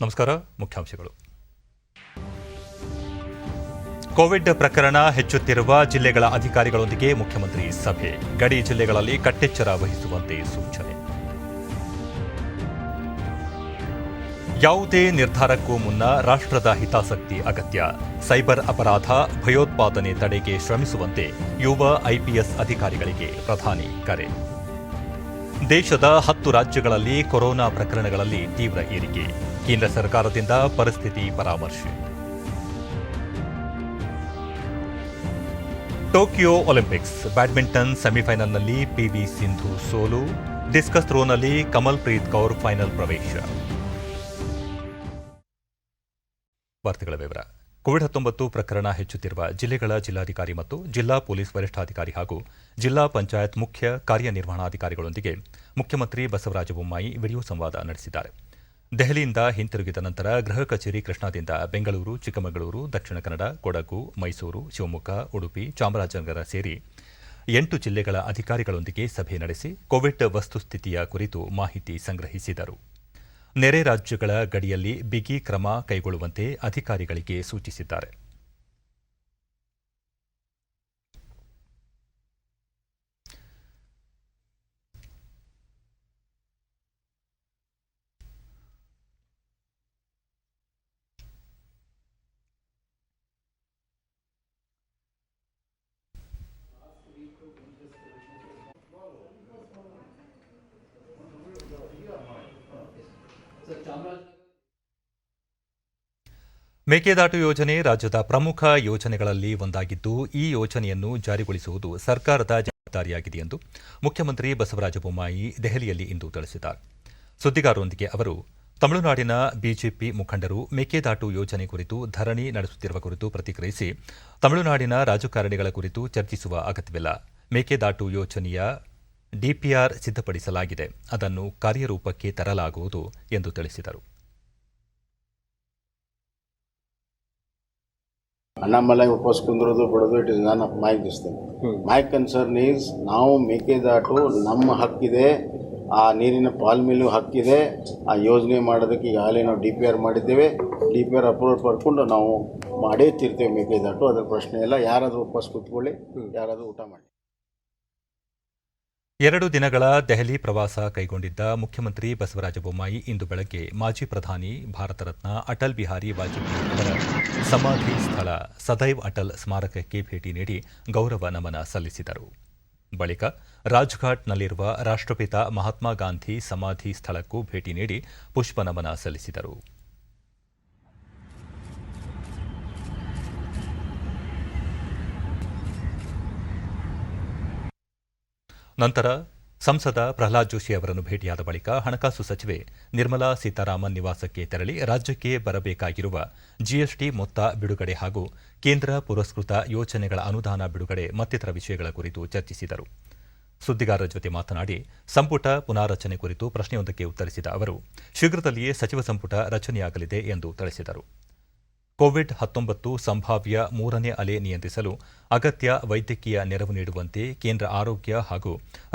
ನಮಸ್ಕಾರ. ಮುಖ್ಯಾಂಶಗಳು. ಕೋವಿಡ್ ಪ್ರಕರಣ ಹೆಚ್ಚುತ್ತಿರುವ ಜಿಲ್ಲೆಗಳ ಅಧಿಕಾರಿಗಳೊಂದಿಗೆ ಮುಖ್ಯಮಂತ್ರಿ ಸಭೆ. ಗಡಿ ಜಿಲ್ಲೆಗಳಲ್ಲಿ ಕಟ್ಟೆಚ್ಚರ ವಹಿಸುವಂತೆ ಸೂಚನೆ. ಯಾವುದೇ ನಿರ್ಧಾರಕ್ಕೂ ಮುನ್ನ ರಾಷ್ಟ್ರದ ಹಿತಾಸಕ್ತಿ ಅಗತ್ಯ. ಸೈಬರ್ ಅಪರಾಧ, ಭಯೋತ್ಪಾದನೆ ತಡೆಗೆ ಶ್ರಮಿಸುವಂತೆ ಯುವ ಐಪಿಎಸ್ ಅಧಿಕಾರಿಗಳಿಗೆ ಪ್ರಧಾನಿ ಕರೆ. ದೇಶದ 10 ರಾಜ್ಯಗಳಲ್ಲಿ ಕೊರೋನಾ ಪ್ರಕರಣಗಳಲ್ಲಿ ತೀವ್ರ ಏರಿಕೆ. ಕೇಂದ್ರ ಸರ್ಕಾರದಿಂದ ಪರಿಸ್ಥಿತಿ ಪರಾಮರ್ಶೆ. ಟೋಕಿಯೋ ಒಲಿಂಪಿಕ್ಸ್ ಬ್ಯಾಡ್ಮಿಂಟನ್ ಸೆಮಿಫೈನಲ್ನಲ್ಲಿ ಪಿವಿ ಸಿಂಧು ಸೋಲು. ಡಿಸ್ಕಸ್ ಥ್ರೋನಲ್ಲಿ ಕಮಲ್ ಪ್ರೀತ್ ಕೌರ್ ಫೈನಲ್ ಪ್ರವೇಶ. ವಾರ್ತೆಗಳ ವಿವರ. ಕೋವಿಡ್-19 ಪ್ರಕರಣ ಹೆಚ್ಚುತ್ತಿರುವ ಜಿಲ್ಲೆಗಳ ಜಿಲ್ಲಾಧಿಕಾರಿ ಮತ್ತು ಜಿಲ್ಲಾ ಪೊಲೀಸ್ ವರಿಷ್ಠಾಧಿಕಾರಿ ಹಾಗೂ ಜಿಲ್ಲಾ ಪಂಚಾಯತ್ ಮುಖ್ಯ ಕಾರ್ಯನಿರ್ವಹಣಾಧಿಕಾರಿಗಳೊಂದಿಗೆ ಮುಖ್ಯಮಂತ್ರಿ ಬಸವರಾಜ ಬೊಮ್ಮಾಯಿ ವಿಡಿಯೋ ಸಂವಾದ ನಡೆಸಿದ್ದಾರೆ. ದೆಹಲಿಯಿಂದ ಹಿಂತಿರುಗಿದ ನಂತರ ಗೃಹ ಕಚೇರಿ ಕೃಷ್ಣಾದಿಂದ ಬೆಂಗಳೂರು, ಚಿಕ್ಕಮಗಳೂರು, ದಕ್ಷಿಣ ಕನ್ನಡ, ಕೊಡಗು, ಮೈಸೂರು, ಶಿವಮೊಗ್ಗ, ಉಡುಪಿ, ಚಾಮರಾಜನಗರ ಸೇರಿ 8 ಜಿಲ್ಲೆಗಳ ಅಧಿಕಾರಿಗಳೊಂದಿಗೆ ಸಭೆ ನಡೆಸಿ ಕೋವಿಡ್ ವಸ್ತುಸ್ಥಿತಿಯ ಕುರಿತು ಮಾಹಿತಿ ಸಂಗ್ರಹಿಸಿದರು. ನೆರೆ ರಾಜ್ಯಗಳ ಗಡಿಯಲ್ಲಿ ಬಿಗಿ ಕ್ರಮ ಕೈಗೊಳ್ಳುವಂತೆ ಅಧಿಕಾರಿಗಳಿಗೆ ಸೂಚಿಸಿದ್ದಾರೆ. ಮೇಕೆದಾಟು ಯೋಜನೆ ರಾಜ್ಯದ ಪ್ರಮುಖ ಯೋಜನೆಗಳಲ್ಲಿ ಒಂದಾಗಿದ್ದು, ಈ ಯೋಜನೆಯನ್ನು ಜಾರಿಗೊಳಿಸುವುದು ಸರ್ಕಾರದ ಜವಾಬ್ದಾರಿಯಾಗಿದೆ ಎಂದು ಮುಖ್ಯಮಂತ್ರಿ ಬಸವರಾಜ ಬೊಮ್ಮಾಯಿ ದೆಹಲಿಯಲ್ಲಿ ಇಂದು ತಿಳಿಸಿದ್ದಾರೆ. ಸುದ್ದಿಗಾರರೊಂದಿಗೆ ಅವರು ತಮಿಳುನಾಡಿನ ಬಿಜೆಪಿ ಮುಖಂಡರು ಮೇಕೆದಾಟು ಯೋಜನೆ ಕುರಿತು ಧರಣಿ ನಡೆಸುತ್ತಿರುವ ಕುರಿತು ಪ್ರತಿಕ್ರಿಯಿಸಿ, ತಮಿಳುನಾಡಿನ ರಾಜಕಾರಣಿಗಳ ಕುರಿತು ಚರ್ಚಿಸುವ ಅಗತ್ಯವಿಲ್ಲ. ಮೇಕೆದಾಟು ಯೋಜನೆಯ ಡಿಪಿಆರ್ ಸಿದ್ಧಪಡಿಸಲಾಗಿದೆ, ಅದನ್ನು ಕಾರ್ಯರೂಪಕ್ಕೆ ತರಲಾಗುವುದು ಎಂದು ತಿಳಿಸಿದರು. ಅಣ್ಣಾಮಲೈ ವಾಪಸ್ ಕುಂದ್ರೋದು ಬಿಡೋದು it is none of my this thing. My concern is ನಾವು ಮೇಕೆದಾಟು ನಮ್ಮ ಹಕ್ಕಿದೆ, ಆ ನೀರಿನ ಪಾಲ್ಮೇಲೂ ಹಕ್ಕಿದೆ. ಆ ಯೋಜನೆ ಮಾಡೋದಕ್ಕೆ ಈಗಾಗಲೇ ನಾವು DPR ಮಾಡಿದ್ದೇವೆ. DPR ಅಪ್ರೂವಲ್ ಪಡ್ಕೊಂಡು ನಾವು ಮಾಡೇ ತೀರ್ತೇವೆ ಮೇಕೆದಾಟು. ಅದರ ಪ್ರಶ್ನೆ ಇಲ್ಲ. ಯಾರಾದರೂ ವಾಪಸ್ ಕೂತ್ಕೊಳ್ಳಿ, ಯಾರಾದರೂ ಊಟ ಮಾಡಿ. 2 ದಿನಗಳ ದೆಹಲಿ ಪ್ರವಾಸ ಕೈಗೊಂಡಿದ್ದ ಮುಖ್ಯಮಂತ್ರಿ ಬಸವರಾಜ ಬೊಮ್ಮಾಯಿ ಇಂದು ಬೆಳಗ್ಗೆ ಮಾಜಿ ಪ್ರಧಾನಿ ಭಾರತ ರತ್ನ ಅಟಲ್ ಬಿಹಾರಿ ವಾಜಪೇಯಿ ಅವರ ಸಮಾಧಿ ಸ್ಥಳ ಸದೈವ್ ಅಟಲ್ ಸ್ಮಾರಕಕ್ಕೆ ಭೇಟಿ ನೀಡಿ ಗೌರವ ನಮನ ಸಲ್ಲಿಸಿದರು. ಬಳಿಕ ರಾಜ್ಘಾಟ್ನಲ್ಲಿರುವ ರಾಷ್ಟ್ರಪಿತ ಮಹಾತ್ಮ ಗಾಂಧಿ ಸಮಾಧಿ ಸ್ಥಳಕ್ಕೂ ಭೇಟಿ ನೀಡಿ ಪುಷ್ಪ ನಮನ ಸಲ್ಲಿಸಿದರು. ನಂತರ ಸಂಸದ ಪ್ರಹ್ಲಾದ್ ಜೋಶಿ ಅವರನ್ನು ಭೇಟಿಯಾದ ಬಳಿಕ ಹಣಕಾಸು ಸಚಿವೆ ನಿರ್ಮಲಾ ಸೀತಾರಾಮನ್ ನಿವಾಸಕ್ಕೆ ತೆರಳಿ ರಾಜ್ಯಕ್ಕೆ ಬರಬೇಕಾಗಿರುವ ಜಿಎಸ್ಟಿ ಮೊತ್ತ ಬಿಡುಗಡೆ ಹಾಗೂ ಕೇಂದ್ರ ಪುರಸ್ಕೃತ ಯೋಜನೆಗಳ ಅನುದಾನ ಬಿಡುಗಡೆ ಮತ್ತಿತರ ವಿಷಯಗಳ ಕುರಿತು ಚರ್ಚಿಸಿದರು. ಸುದ್ದಿಗಾರರ ಜೊತೆ ಮಾತನಾಡಿ ಸಂಪುಟ ಪುನಾರಚನೆ ಕುರಿತು ಪ್ರಶ್ನೆಯೊಂದಕ್ಕೆ ಉತ್ತರಿಸಿದ ಅವರು, ಶೀಘ್ರದಲ್ಲಿಯೇ ಸಚಿವ ಸಂಪುಟ ರಚನೆಯಾಗಲಿದೆ ಎಂದು ತಿಳಿಸಿದರು. ಕೋವಿಡ್-19 ಸಂಭಾವ್ಯ 3ನೇ ಅಲೆ ನಿಯಂತ್ರಿಸಲು ಅಗತ್ಯ ವೈದ್ಯಕೀಯ ನೆರವು ನೀಡುವಂತೆ ಕೇಂದ್ರ ಆರೋಗ್ಯ ಹಾಗೂ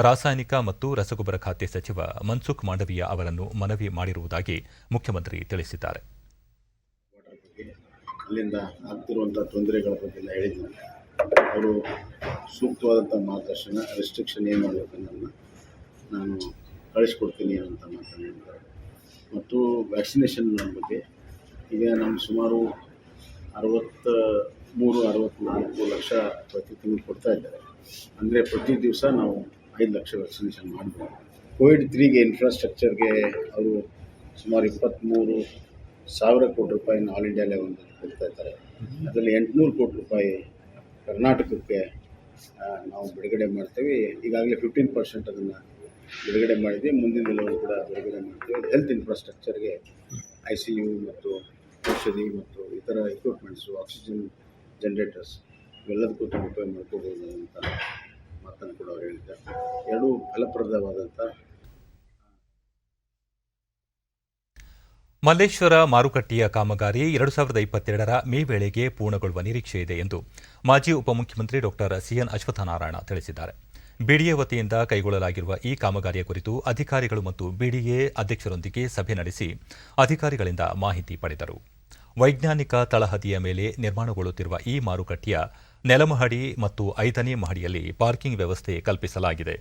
ರಾಸಾಯನಿಕ ಮತ್ತು ರಸಗೊಬ್ಬರ ಖಾತೆ ಸಚಿವ ಮನ್ಸುಖ್ ಮಾಂಡವೀಯ ಅವರನ್ನು ಮನವಿ ಮಾಡಿರುವುದಾಗಿ ಮುಖ್ಯಮಂತ್ರಿ ತಿಳಿಸಿದ್ದಾರೆ. ಅಲ್ಲಿಂದ ಆಗ್ತಿರುವಂಥ ತೊಂದರೆಗಳ ಬಗ್ಗೆ ಎಲ್ಲ ಹೇಳಿದ್ದೀನಿ. ಅವರು ಸೂಕ್ತವಾದಂಥ ಮಾರ್ಗದರ್ಶನ, ರೆಸ್ಟ್ರಿಕ್ಷನ್ ಏನು ಮಾಡಬೇಕನ್ನೋದನ್ನು ನಾನು ಕಳಿಸ್ಕೊಡ್ತೀನಿ ಅಂತ ಮಾತನಾಡಿದ್ದಾರೆ. ಮತ್ತು ವ್ಯಾಕ್ಸಿನೇಷನ್ ಬಗ್ಗೆ ಈಗ ನಮ್ಮ ಸುಮಾರು 63-64 ಲಕ್ಷ ಪ್ರತಿ ತಿಂಗಳು ಕೊಡ್ತಾ ಇದ್ದಾರೆ. ಅಂದರೆ ಪ್ರತಿ ದಿವಸ ನಾವು 5 ಲಕ್ಷ ವ್ಯಾಕ್ಸಿನೇಷನ್ ಮಾಡ್ಬೋದು. ಕೋವಿಡ್-3ಗೆ ಇನ್ಫ್ರಾಸ್ಟ್ರಕ್ಚರ್ಗೆ ಅವರು ಸುಮಾರು 23,000 ಕೋಟಿ ರೂಪಾಯಿನ ಆಲ್ ಇಂಡಿಯಾ ಲೆವೆಲ್ನಲ್ಲಿ ಕೊಡ್ತಾ ಇದ್ದಾರೆ. ಅದರಲ್ಲಿ 800 ಕೋಟಿ ರೂಪಾಯಿ ಕರ್ನಾಟಕಕ್ಕೆ ನಾವು ಬಿಡುಗಡೆ ಮಾಡ್ತೇವೆ. ಈಗಾಗಲೇ 15% ಅದನ್ನು ಬಿಡುಗಡೆ ಮಾಡಿದ್ವಿ. ಮುಂದಿನ ಲೆವೆಲ್ ಕೂಡ ಬಿಡುಗಡೆ ಮಾಡ್ತೇವೆ. ಹೆಲ್ತ್ ಇನ್ಫ್ರಾಸ್ಟ್ರಕ್ಚರ್ಗೆ ICU ಮತ್ತು ಔಷಧಿ ಮತ್ತು ಇತರ ಎಕ್ವಿಪ್ಮೆಂಟ್ಸು, ಆಕ್ಸಿಜನ್ ಜನರೇಟರ್ಸ್ ಇವೆಲ್ಲದಕ್ಕೂ ಉಪಯೋಗ ಮಾಡ್ಕೋಬೋದು ಅಂತ ಮಾತನ್ನು ಕೂಡ ಅವರು ಹೇಳಿದ್ದಾರೆ. ಎರಡೂ ಫಲಪ್ರದವಾದಂಥ ಮಲ್ಲೇಶ್ವರ ಮಾರುಕಟ್ಟೆಯ ಕಾಮಗಾರಿ 2022ರ ಮೇ ವೇಳೆಗೆ ಪೂರ್ಣಗೊಳ್ಳುವ ನಿರೀಕ್ಷೆ ಇದೆ ಎಂದು ಮಾಜಿ ಉಪಮುಖ್ಯಮಂತ್ರಿ ಡಾ. ಸಿಎನ್ ಅಶ್ವತ್ಥನಾರಾಯಣ ತಿಳಿಸಿದ್ದಾರೆ. ಬಿಡಿಎ ವತಿಯಿಂದ ಕೈಗೊಳ್ಳಲಾಗಿರುವ ಈ ಕಾಮಗಾರಿಯ ಕುರಿತು ಅಧಿಕಾರಿಗಳು ಮತ್ತು ಬಿಡಿಎ ಅಧ್ಯಕ್ಷರೊಂದಿಗೆ ಸಭೆ ನಡೆಸಿ ಅಧಿಕಾರಿಗಳಿಂದ ಮಾಹಿತಿ ಪಡೆದರು. ವೈಜ್ಞಾನಿಕ ತಳಹದಿಯ ಮೇಲೆ ನಿರ್ಮಾಣಗೊಳ್ಳುತ್ತಿರುವ ಈ ಮಾರುಕಟ್ಟೆಯ ನೆಲಮಹಡಿ ಮತ್ತು 5ನೇ ಮಹಡಿಯಲ್ಲಿ ಪಾರ್ಕಿಂಗ್ ವ್ಯವಸ್ಥೆ ಕಲ್ಪಿಸಲಾಗಿದೆ.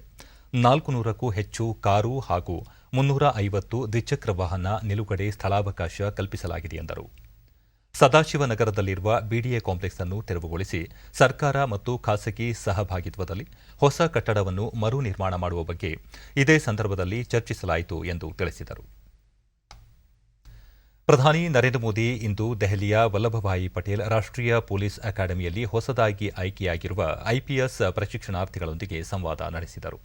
400ಕ್ಕೂ ಹೆಚ್ಚು ಕಾರು ಹಾಗೂ 350 ದ್ವಿಚಕ್ರ ವಾಹನ ನಿಲುಗಡೆ ಸ್ಥಳಾವಕಾಶ ಕಲ್ಪಿಸಲಾಗಿದೆ ಎಂದರು. ಸದಾಶಿವನಗರದಲ್ಲಿರುವ ಬಿಡಿಎ ಕಾಂಪ್ಲೆಕ್ಸ್ ಅನ್ನು ತೆರವುಗೊಳಿಸಿ ಸರ್ಕಾರ ಮತ್ತು ಖಾಸಗಿ ಸಹಭಾಗಿತ್ವದಲ್ಲಿ ಹೊಸ ಕಟ್ಟಡವನ್ನು ಮರು ನಿರ್ಮಾಣ ಮಾಡುವ ಬಗ್ಗೆ ಇದೇ ಸಂದರ್ಭದಲ್ಲಿ ಚರ್ಚಿಸಲಾಯಿತು ಎಂದು ತಿಳಿಸಿದರು. ಪ್ರಧಾನಿ ನರೇಂದ್ರ ಮೋದಿ ಇಂದು ದೆಹಲಿಯ ವಲ್ಲಭಭಾಯಿ ಪಟೇಲ್ ರಾಷ್ಟ್ರೀಯ ಪೊಲೀಸ್ ಅಕಾಡೆಮಿಯಲ್ಲಿ ಹೊಸದಾಗಿ ಆಯ್ಕೆಯಾಗಿರುವ ಐಪಿಎಸ್ ಪ್ರಶಿಕ್ಷಣಾರ್ಥಿಗಳೊಂದಿಗೆ ಸಂವಾದ ನಡೆಸಿದರು.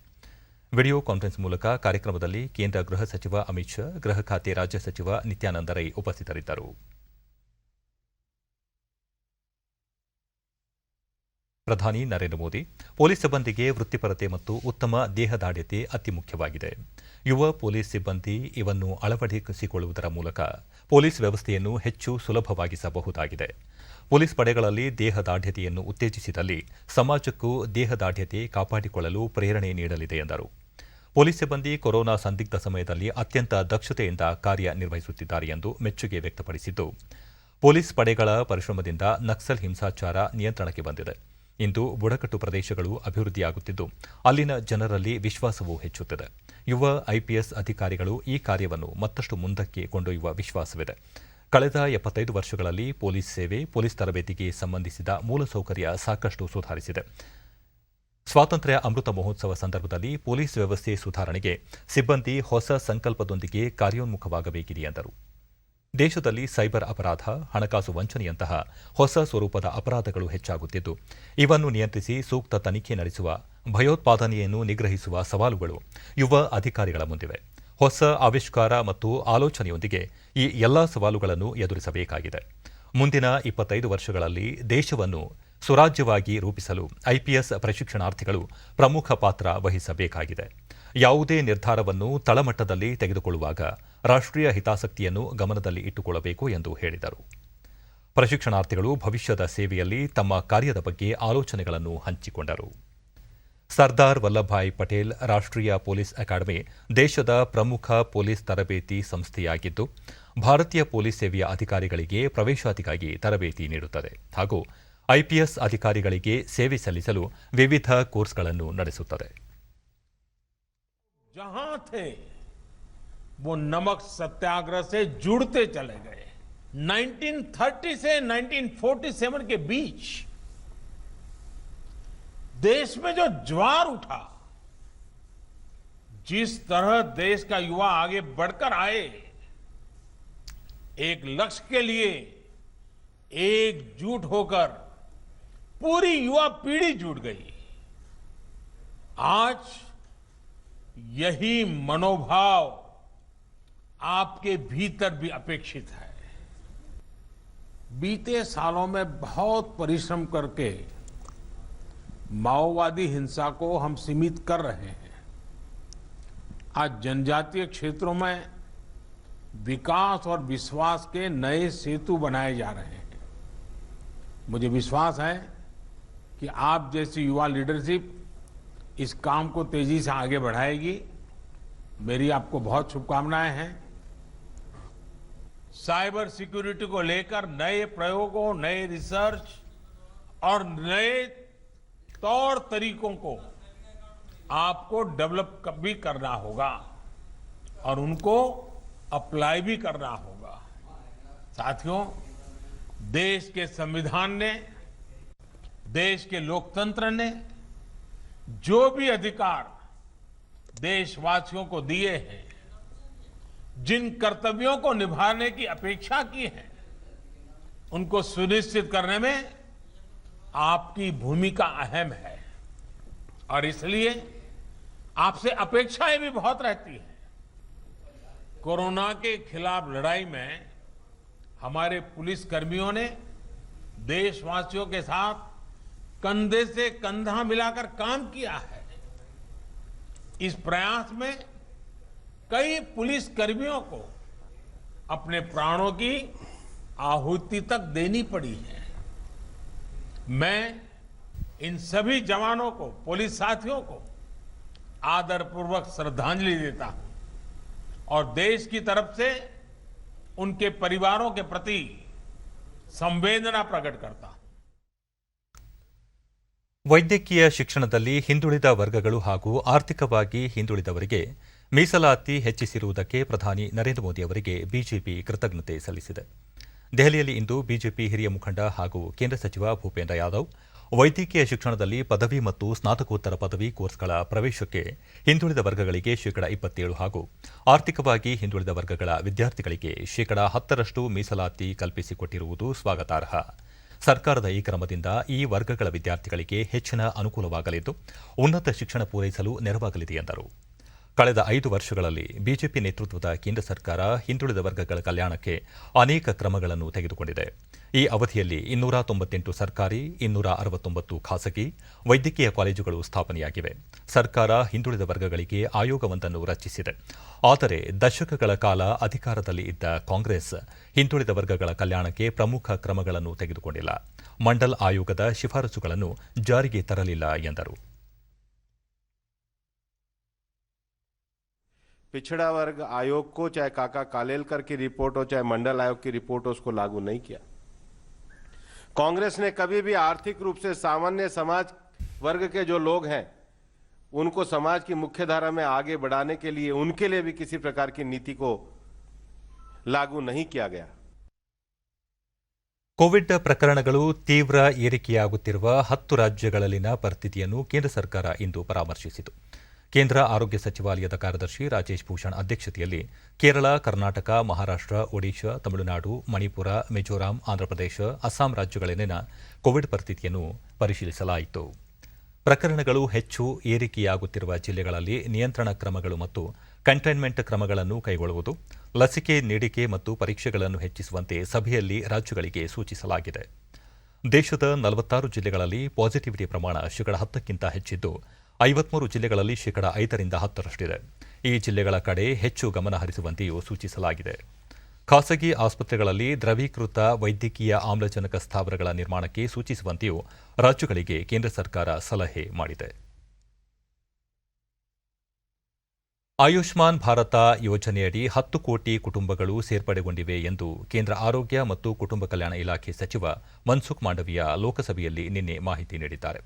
ವಿಡಿಯೋ ಕಾನ್ಫರೆನ್ಸ್ ಮೂಲಕ ಕಾರ್ಯಕ್ರಮದಲ್ಲಿ ಕೇಂದ್ರ ಗೃಹ ಸಚಿವ ಅಮಿತ್ ಶಾ, ಗೃಹ ಖಾತೆ ರಾಜ್ಯ ಸಚಿವ ನಿತ್ಯಾನಂದ ರೈ ಉಪಸ್ಥಿತರಿದ್ದರು. ಪ್ರಧಾನಿ ನರೇಂದ್ರ ಮೋದಿ, ಪೊಲೀಸ್ ಸಿಬ್ಬಂದಿಗೆ ವೃತ್ತಿಪರತೆ ಮತ್ತು ಉತ್ತಮ ದೇಹದಾಢ್ಯತೆ ಅತಿ ಮುಖ್ಯವಾಗಿದೆ. ಯುವ ಪೊಲೀಸ್ ಸಿಬ್ಬಂದಿ ಇವನ್ನು ಅಳವಡಿಸಿಕೊಳ್ಳುವುದರ ಮೂಲಕ ಪೊಲೀಸ್ ವ್ಯವಸ್ಥೆಯನ್ನು ಹೆಚ್ಚು ಸುಲಭವಾಗಿಸಬಹುದಾಗಿದೆ. ಪೊಲೀಸ್ ಪಡೆಗಳಲ್ಲಿ ದೇಹದಾಢ್ಯತೆಯನ್ನು ಉತ್ತೇಜಿಸಿದಲ್ಲಿ ಸಮಾಜಕ್ಕೂ ದೇಹದಾಢ್ಯತೆ ಕಾಪಾಡಿಕೊಳ್ಳಲು ಪ್ರೇರಣೆ ನೀಡಲಿದೆ ಎಂದರು. ಪೊಲೀಸ್ ಸಿಬ್ಬಂದಿ ಕೊರೋನಾ ಸಂದಿಗ್ಧ ಸಮಯದಲ್ಲಿ ಅತ್ಯಂತ ದಕ್ಷತೆಯಿಂದ ಕಾರ್ಯನಿರ್ವಹಿಸುತ್ತಿದ್ದಾರೆ ಎಂದು ಮೆಚ್ಚುಗೆ ವ್ಯಕ್ತಪಡಿಸಿದ್ದು, ಪೊಲೀಸ್ ಪಡೆಗಳ ಪರಿಶ್ರಮದಿಂದ ನಕ್ಸಲ್ ಹಿಂಸಾಚಾರ ನಿಯಂತ್ರಣಕ್ಕೆ ಬಂದಿದೆ. ಇಂದು ಬುಡಕಟ್ಟು ಪ್ರದೇಶಗಳು ಅಭಿವೃದ್ಧಿಯಾಗುತ್ತಿದ್ದು, ಅಲ್ಲಿನ ಜನರಲ್ಲಿ ವಿಶ್ವಾಸವೂ ಹೆಚ್ಚುತ್ತಿದೆ. ಯುವ ಐಪಿಎಸ್ ಅಧಿಕಾರಿಗಳು ಈ ಕಾರ್ಯವನ್ನು ಮತ್ತಷ್ಟು ಮುಂದಕ್ಕೆ ಕೊಂಡೊಯ್ಯುವ ವಿಶ್ವಾಸವಿದೆ. ಕಳೆದ 75 ವರ್ಷಗಳಲ್ಲಿ ಪೊಲೀಸ್ ಸೇವೆ, ಪೊಲೀಸ್ ತರಬೇತಿಗೆ ಸಂಬಂಧಿಸಿದ ಮೂಲಸೌಕರ್ಯ ಸಾಕಷ್ಟು ಸುಧಾರಿಸಿದೆ. ಸ್ವಾತಂತ್ರ್ಯ ಅಮೃತ ಮಹೋತ್ಸವ ಸಂದರ್ಭದಲ್ಲಿ ಪೊಲೀಸ್ ವ್ಯವಸ್ಥೆ ಸುಧಾರಣೆಗೆ ಸಿಬ್ಬಂದಿ ಹೊಸ ಸಂಕಲ್ಪದೊಂದಿಗೆ ಕಾರ್ಯೋನ್ಮುಖವಾಗಬೇಕಿದೆ ಎಂದರು. ದೇಶದಲ್ಲಿ ಸೈಬರ್ ಅಪರಾಧ, ಹಣಕಾಸು ವಂಚನೆಯಂತಹ ಹೊಸ ಸ್ವರೂಪದ ಅಪರಾಧಗಳು ಹೆಚ್ಚಾಗುತ್ತಿದ್ದು, ಇವನ್ನು ನಿಯಂತ್ರಿಸಿ ಸೂಕ್ತ ತನಿಖೆ ನಡೆಸುವ, ಭಯೋತ್ಪಾದನೆಯನ್ನು ನಿಗ್ರಹಿಸುವ ಸವಾಲುಗಳು ಯುವ ಅಧಿಕಾರಿಗಳ ಮುಂದಿವೆ. ಹೊಸ ಆವಿಷ್ಕಾರ ಮತ್ತು ಆಲೋಚನೆಯೊಂದಿಗೆ ಈ ಎಲ್ಲಾ ಸವಾಲುಗಳನ್ನು ಎದುರಿಸಬೇಕಾಗಿದೆ. ಮುಂದಿನ 25 ವರ್ಷಗಳಲ್ಲಿ ದೇಶವನ್ನು ಸುರಾಜ್ಯವಾಗಿ ರೂಪಿಸಲು ಐಪಿಎಸ್ ಪ್ರಶಿಕ್ಷಣಾರ್ಥಿಗಳು ಪ್ರಮುಖ ಪಾತ್ರ ವಹಿಸಬೇಕಾಗಿದೆ. ಯಾವುದೇ ನಿರ್ಧಾರವನ್ನು ತಳಮಟ್ಟದಲ್ಲಿ ತೆಗೆದುಕೊಳ್ಳುವಾಗ ರಾಷ್ಟ್ರೀಯ ಹಿತಾಸಕ್ತಿಯನ್ನು ಗಮನದಲ್ಲಿ ಇಟ್ಟುಕೊಳ್ಳಬೇಕು ಎಂದು ಹೇಳಿದರು. ಪ್ರಶಿಕ್ಷಣಾರ್ಥಿಗಳು ಭವಿಷ್ಯದ ಸೇವೆಯಲ್ಲಿ ತಮ್ಮ ಕಾರ್ಯದ ಬಗ್ಗೆ ಆಲೋಚನೆಗಳನ್ನು ಹಂಚಿಕೊಂಡರು. ಸರ್ದಾರ್ ವಲ್ಲಭಭಾಯಿ ಪಟೇಲ್ ರಾಷ್ಟ್ರೀಯ ಪೊಲೀಸ್ ಅಕಾಡೆಮಿ ದೇಶದ ಪ್ರಮುಖ ಪೊಲೀಸ್ ತರಬೇತಿ ಸಂಸ್ಥೆಯಾಗಿದ್ದು, ಭಾರತೀಯ ಪೊಲೀಸ್ ಸೇವೆಯ ಅಧಿಕಾರಿಗಳಿಗೆ ಪ್ರವೇಶಾತಿಗಾಗಿ ತರಬೇತಿ ನೀಡುತ್ತದೆ ಹಾಗೂ ಐಪಿಎಸ್ ಅಧಿಕಾರಿಗಳಿಗೆ ಸೇವೆ ಸಲ್ಲಿಸಲು ವಿವಿಧ ಕೋರ್ಸ್ಗಳನ್ನು ನಡೆಸುತ್ತದೆ. जहां थे वो नमक सत्याग्रह से जुड़ते चले गए। 1930 से 1947 के बीच देश में जो ज्वार उठा, जिस तरह देश का युवा आगे बढ़कर आए, एक लक्ष्य के लिए एकजुट होकर पूरी युवा पीढ़ी जुट गई। आज यही मनोभाव आपके भीतर भी अपेक्षित है। बीते सालों में बहुत परिश्रम करके माओवादी हिंसा को हम सीमित कर रहे हैं। आज जनजातीय क्षेत्रों में विकास और विश्वास के नए सेतु बनाए जा रहे हैं। मुझे विश्वास है कि आप जैसी युवा लीडरशिप इस काम को तेजी से आगे बढ़ाएगी। मेरी आपको बहुत शुभकामनाएं हैं। साइबर सिक्योरिटी को लेकर नए प्रयोगों, नए रिसर्च और नए तौर तरीकों को आपको डेवलप भी करना होगा और उनको अप्लाई भी करना होगा। साथियों, देश के संविधान ने, देश के लोकतंत्र ने जो भी अधिकार देशवासियों को दिए हैं, जिन कर्तव्यों को निभाने की अपेक्षा की है, उनको सुनिश्चित करने में आपकी भूमिका अहम है और इसलिए आपसे अपेक्षाएं भी बहुत रहती हैं। कोरोना के खिलाफ लड़ाई में हमारे पुलिस कर्मियों ने देशवासियों के साथ कंधे से कंधा मिलाकर काम किया है। इस प्रयास में कई पुलिस कर्मियों को अपने प्राणों की आहुति तक देनी पड़ी है। मैं इन सभी जवानों को, पुलिस साथियों को आदरपूर्वक श्रद्धांजलि देता हूं और देश की तरफ से उनके परिवारों के प्रति संवेदना प्रकट करता हूं। ವೈದ್ಯಕೀಯ ಶಿಕ್ಷಣದಲ್ಲಿ ಹಿಂದುಳಿದ ವರ್ಗಗಳು ಹಾಗೂ ಆರ್ಥಿಕವಾಗಿ ಹಿಂದುಳಿದವರಿಗೆ ಮೀಸಲಾತಿ ಹೆಚ್ಚಿಸಿರುವುದಕ್ಕೆ ಪ್ರಧಾನಿ ನರೇಂದ್ರ ಮೋದಿ ಅವರಿಗೆ ಬಿಜೆಪಿ ಕೃತಜ್ಞತೆ ಸಲ್ಲಿಸಿದೆ. ದೆಹಲಿಯಲ್ಲಿ ಇಂದು ಬಿಜೆಪಿ ಹಿರಿಯ ಮುಖಂಡ ಹಾಗೂ ಕೇಂದ್ರ ಸಚಿವ ಭೂಪೇಂದ್ರ ಯಾದವ್ ವೈದ್ಯಕೀಯ ಶಿಕ್ಷಣದಲ್ಲಿ ಪದವಿ ಮತ್ತು ಸ್ನಾತಕೋತ್ತರ ಪದವಿ ಕೋರ್ಸ್ಗಳ ಪ್ರವೇಶಕ್ಕೆ ಹಿಂದುಳಿದ ವರ್ಗಗಳಿಗೆ ಶೇಕಡಾ 27 ಹಾಗೂ ಆರ್ಥಿಕವಾಗಿ ಹಿಂದುಳಿದ ವರ್ಗಗಳ ವಿದ್ಯಾರ್ಥಿಗಳಿಗೆ ಶೇಕಡಾ 10ರಷ್ಟು ಮೀಸಲಾತಿ ಕಲ್ಪಿಸಿಕೊಟ್ಟಿರುವುದು ಸ್ವಾಗತಾರ್ಹ. ಸರ್ಕಾರದ ಈ ಕ್ರಮದಿಂದ ಈ ವರ್ಗಗಳ ವಿದ್ಯಾರ್ಥಿಗಳಿಗೆ ಹೆಚ್ಚಿನ ಅನುಕೂಲವಾಗಲಿದ್ದು ಉನ್ನತ ಶಿಕ್ಷಣ ಪೂರೈಸಲು ನೆರವಾಗಲಿದೆ ಎಂದರು. ಕಳೆದ 5 ವರ್ಷಗಳಲ್ಲಿ ಬಿಜೆಪಿ ನೇತೃತ್ವದ ಕೇಂದ್ರ ಸರ್ಕಾರ ಹಿಂದುಳಿದ ವರ್ಗಗಳ ಕಲ್ಯಾಣಕ್ಕೆ ಅನೇಕ ಕ್ರಮಗಳನ್ನು ತೆಗೆದುಕೊಂಡಿದೆ. ಈ ಅವಧಿಯಲ್ಲಿ 298 ಸರ್ಕಾರಿ, 269 ಖಾಸಗಿ ವೈದ್ಯಕೀಯ ಕಾಲೇಜುಗಳು ಸ್ಥಾಪನೆಯಾಗಿವೆ. ಸರ್ಕಾರ ಹಿಂದುಳಿದ ವರ್ಗಗಳಿಗೆ ಆಯೋಗವೊಂದನ್ನು ರಚಿಸಿದೆ. ಆದರೆ ದಶಕಗಳ ಕಾಲ ಅಧಿಕಾರದಲ್ಲಿ ಇದ್ದ ಕಾಂಗ್ರೆಸ್ ಹಿಂದುಳಿದ ವರ್ಗಗಳ ಕಲ್ಯಾಣಕ್ಕೆ ಪ್ರಮುಖ ಕ್ರಮಗಳನ್ನು ತೆಗೆದುಕೊಂಡಿಲ್ಲ. ಮಂಡಲ್ ಆಯೋಗದ ಶಿಫಾರಸುಗಳನ್ನು ಜಾರಿಗೆ ತರಲಿಲ್ಲ ಎಂದರು. पिछड़ा वर्ग आयोग को चाहे काका कालेलकर की रिपोर्ट हो चाहे मंडल आयोग की रिपोर्ट हो उसको लागू नहीं किया। कांग्रेस ने कभी भी आर्थिक रूप से सामान्य समाज वर्ग के जो लोग हैं उनको समाज की मुख्यधारा में आगे बढ़ाने के लिए उनके लिए भी किसी प्रकार की नीति को लागू नहीं किया गया। ಕೋವಿಡ್ ಪ್ರಕರಣಗಳು ತೀವ್ರ ಏರಿಕೆಯಾಗುತ್ತಿರುವ 10 ರಾಜ್ಯಗಳಲ್ಲಿನ ಪರಿಸ್ಥಿತಿಯನ್ನು ಕೇಂದ್ರ ಸರ್ಕಾರ ಇಂದು ಪರಾಮರ್ಶಿಸಿತು. ಕೇಂದ್ರ ಆರೋಗ್ಯ ಸಚಿವಾಲಯದ ಕಾರ್ಯದರ್ಶಿ ರಾಜೇಶ್ ಭೂಷಣ್ ಅಧ್ಯಕ್ಷತೆಯಲ್ಲಿ ಕೇರಳ, ಕರ್ನಾಟಕ, ಮಹಾರಾಷ್ಟ್ರ, ಒಡಿಶಾ, ತಮಿಳುನಾಡು, ಮಣಿಪುರ, ಮಿಜೋರಾಂ, ಆಂಧ್ರಪ್ರದೇಶ, ಅಸ್ಸಾಂ ರಾಜ್ಯಗಳಲ್ಲಿನ ಕೋವಿಡ್ ಪರಿಸ್ಥಿತಿಯನ್ನು ಪರಿಶೀಲಿಸಲಾಯಿತು. ಪ್ರಕರಣಗಳು ಹೆಚ್ಚು ಏರಿಕೆಯಾಗುತ್ತಿರುವ ಜಿಲ್ಲೆಗಳಲ್ಲಿ ನಿಯಂತ್ರಣ ಕ್ರಮಗಳು ಮತ್ತು ಕಂಟೈನ್ಮೆಂಟ್ ಕ್ರಮಗಳನ್ನು ಕೈಗೊಳ್ಳುವುದು, ಲಸಿಕೆ ನೀಡಿಕೆ ಮತ್ತು ಪರೀಕ್ಷೆಗಳನ್ನು ಹೆಚ್ಚಿಸುವಂತೆ ಸಭೆಯಲ್ಲಿ ರಾಜ್ಯಗಳಿಗೆ ಸೂಚಿಸಲಾಗಿದೆ. ದೇಶದ 46 ಜಿಲ್ಲೆಗಳಲ್ಲಿ ಪಾಸಿಟಿವಿಟಿ ಪ್ರಮಾಣ ಶೇಕಡಾ 10ಕ್ಕಿಂತ ಹೆಚ್ಚಿದ್ದು 53 ಜಿಲ್ಲೆಗಳಲ್ಲಿ ಶೇಕಡಾ 5ರಿಂದ 10ರಷ್ಟಿದೆ. ಈ ಜಿಲ್ಲೆಗಳ ಕಡೆ ಹೆಚ್ಚು ಗಮನ ಹರಿಸುವಂತೆಯೂ ಸೂಚಿಸಲಾಗಿದೆ. ಖಾಸಗಿ ಆಸ್ಪತ್ರೆಗಳಲ್ಲಿ ದ್ರವೀಕೃತ ವೈದ್ಯಕೀಯ ಆಮ್ಲಜನಕ ಸ್ಥಾವರಗಳ ನಿರ್ಮಾಣಕ್ಕೆ ಸೂಚಿಸುವಂತೆಯೂ ರಾಜ್ಯಗಳಿಗೆ ಕೇಂದ್ರ ಸರ್ಕಾರ ಸಲಹೆ ಮಾಡಿದೆ. ಆಯುಷ್ಮಾನ್ ಭಾರತ ಯೋಜನೆಯಡಿ 10 ಕೋಟಿ ಕುಟುಂಬಗಳು ಸೇರ್ಪಡೆಗೊಂಡಿವೆ ಎಂದು ಕೇಂದ್ರ ಆರೋಗ್ಯ ಮತ್ತು ಕುಟುಂಬ ಕಲ್ಯಾಣ ಇಲಾಖೆ ಸಚಿವ ಮನ್ಸುಖ್ ಮಾಂಡವಿಯಾ ಲೋಕಸಭೆಯಲ್ಲಿ ನಿನ್ನೆ ಮಾಹಿತಿ ನೀಡಿದ್ದಾರೆ.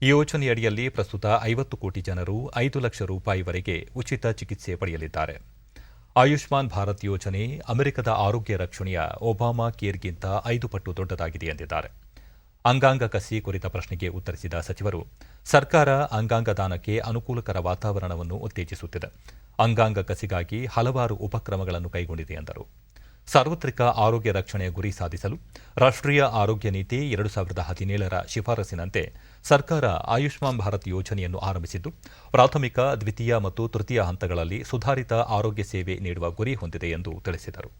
ಈ ಯೋಜನೆಯಡಿಯಲ್ಲಿ ಪ್ರಸ್ತುತ 50 ಕೋಟಿ ಜನರು 5 ಲಕ್ಷ ರೂಪಾಯಿವರೆಗೆ ಉಚಿತ ಚಿಕಿತ್ಸೆ ಪಡೆಯಲಿದ್ದಾರೆ. ಆಯುಷ್ಮಾನ್ ಭಾರತ್ ಯೋಜನೆ ಅಮೆರಿಕದ ಆರೋಗ್ಯ ರಕ್ಷಣೆಯ ಒಬಾಮಾ ಕೇರ್ಗಿಂತ 5 ಪಟ್ಟು ದೊಡ್ಡದಾಗಿದೆ ಎಂದಿದ್ದಾರೆ. ಅಂಗಾಂಗ ಕಸಿ ಕುರಿತ ಪ್ರಶ್ನೆಗೆ ಉತ್ತರಿಸಿದ ಸಚಿವರು, ಸರ್ಕಾರ ಅಂಗಾಂಗ ದಾನಕ್ಕೆ ಅನುಕೂಲಕರ ವಾತಾವರಣವನ್ನು ಉತ್ತೇಜಿಸುತ್ತಿದೆ. ಅಂಗಾಂಗ ಕಸಿಗಾಗಿ ಹಲವಾರು ಉಪಕ್ರಮಗಳನ್ನು ಕೈಗೊಂಡಿದೆ ಎಂದರು. ಸಾರ್ವತ್ರಿಕ ಆರೋಗ್ಯ ರಕ್ಷಣೆಯ ಗುರಿ ಸಾಧಿಸಲು ರಾಷ್ಟ್ರೀಯ ಆರೋಗ್ಯ ನೀತಿ 2017ರ ಶಿಫಾರಸಿನಂತೆ ಸರ್ಕಾರ ಆಯುಷ್ಮಾನ್ ಭಾರತ್ ಯೋಜನೆಯನ್ನು ಆರಂಭಿಸಿದ್ದು, ಪ್ರಾಥಮಿಕ, ದ್ವಿತೀಯ ಮತ್ತು ತೃತೀಯ ಹಂತಗಳಲ್ಲಿ ಸುಧಾರಿತ ಆರೋಗ್ಯ ಸೇವೆ ನೀಡುವ ಗುರಿ ಹೊಂದಿದೆ ಎಂದು ತಿಳಿಸಿದರು.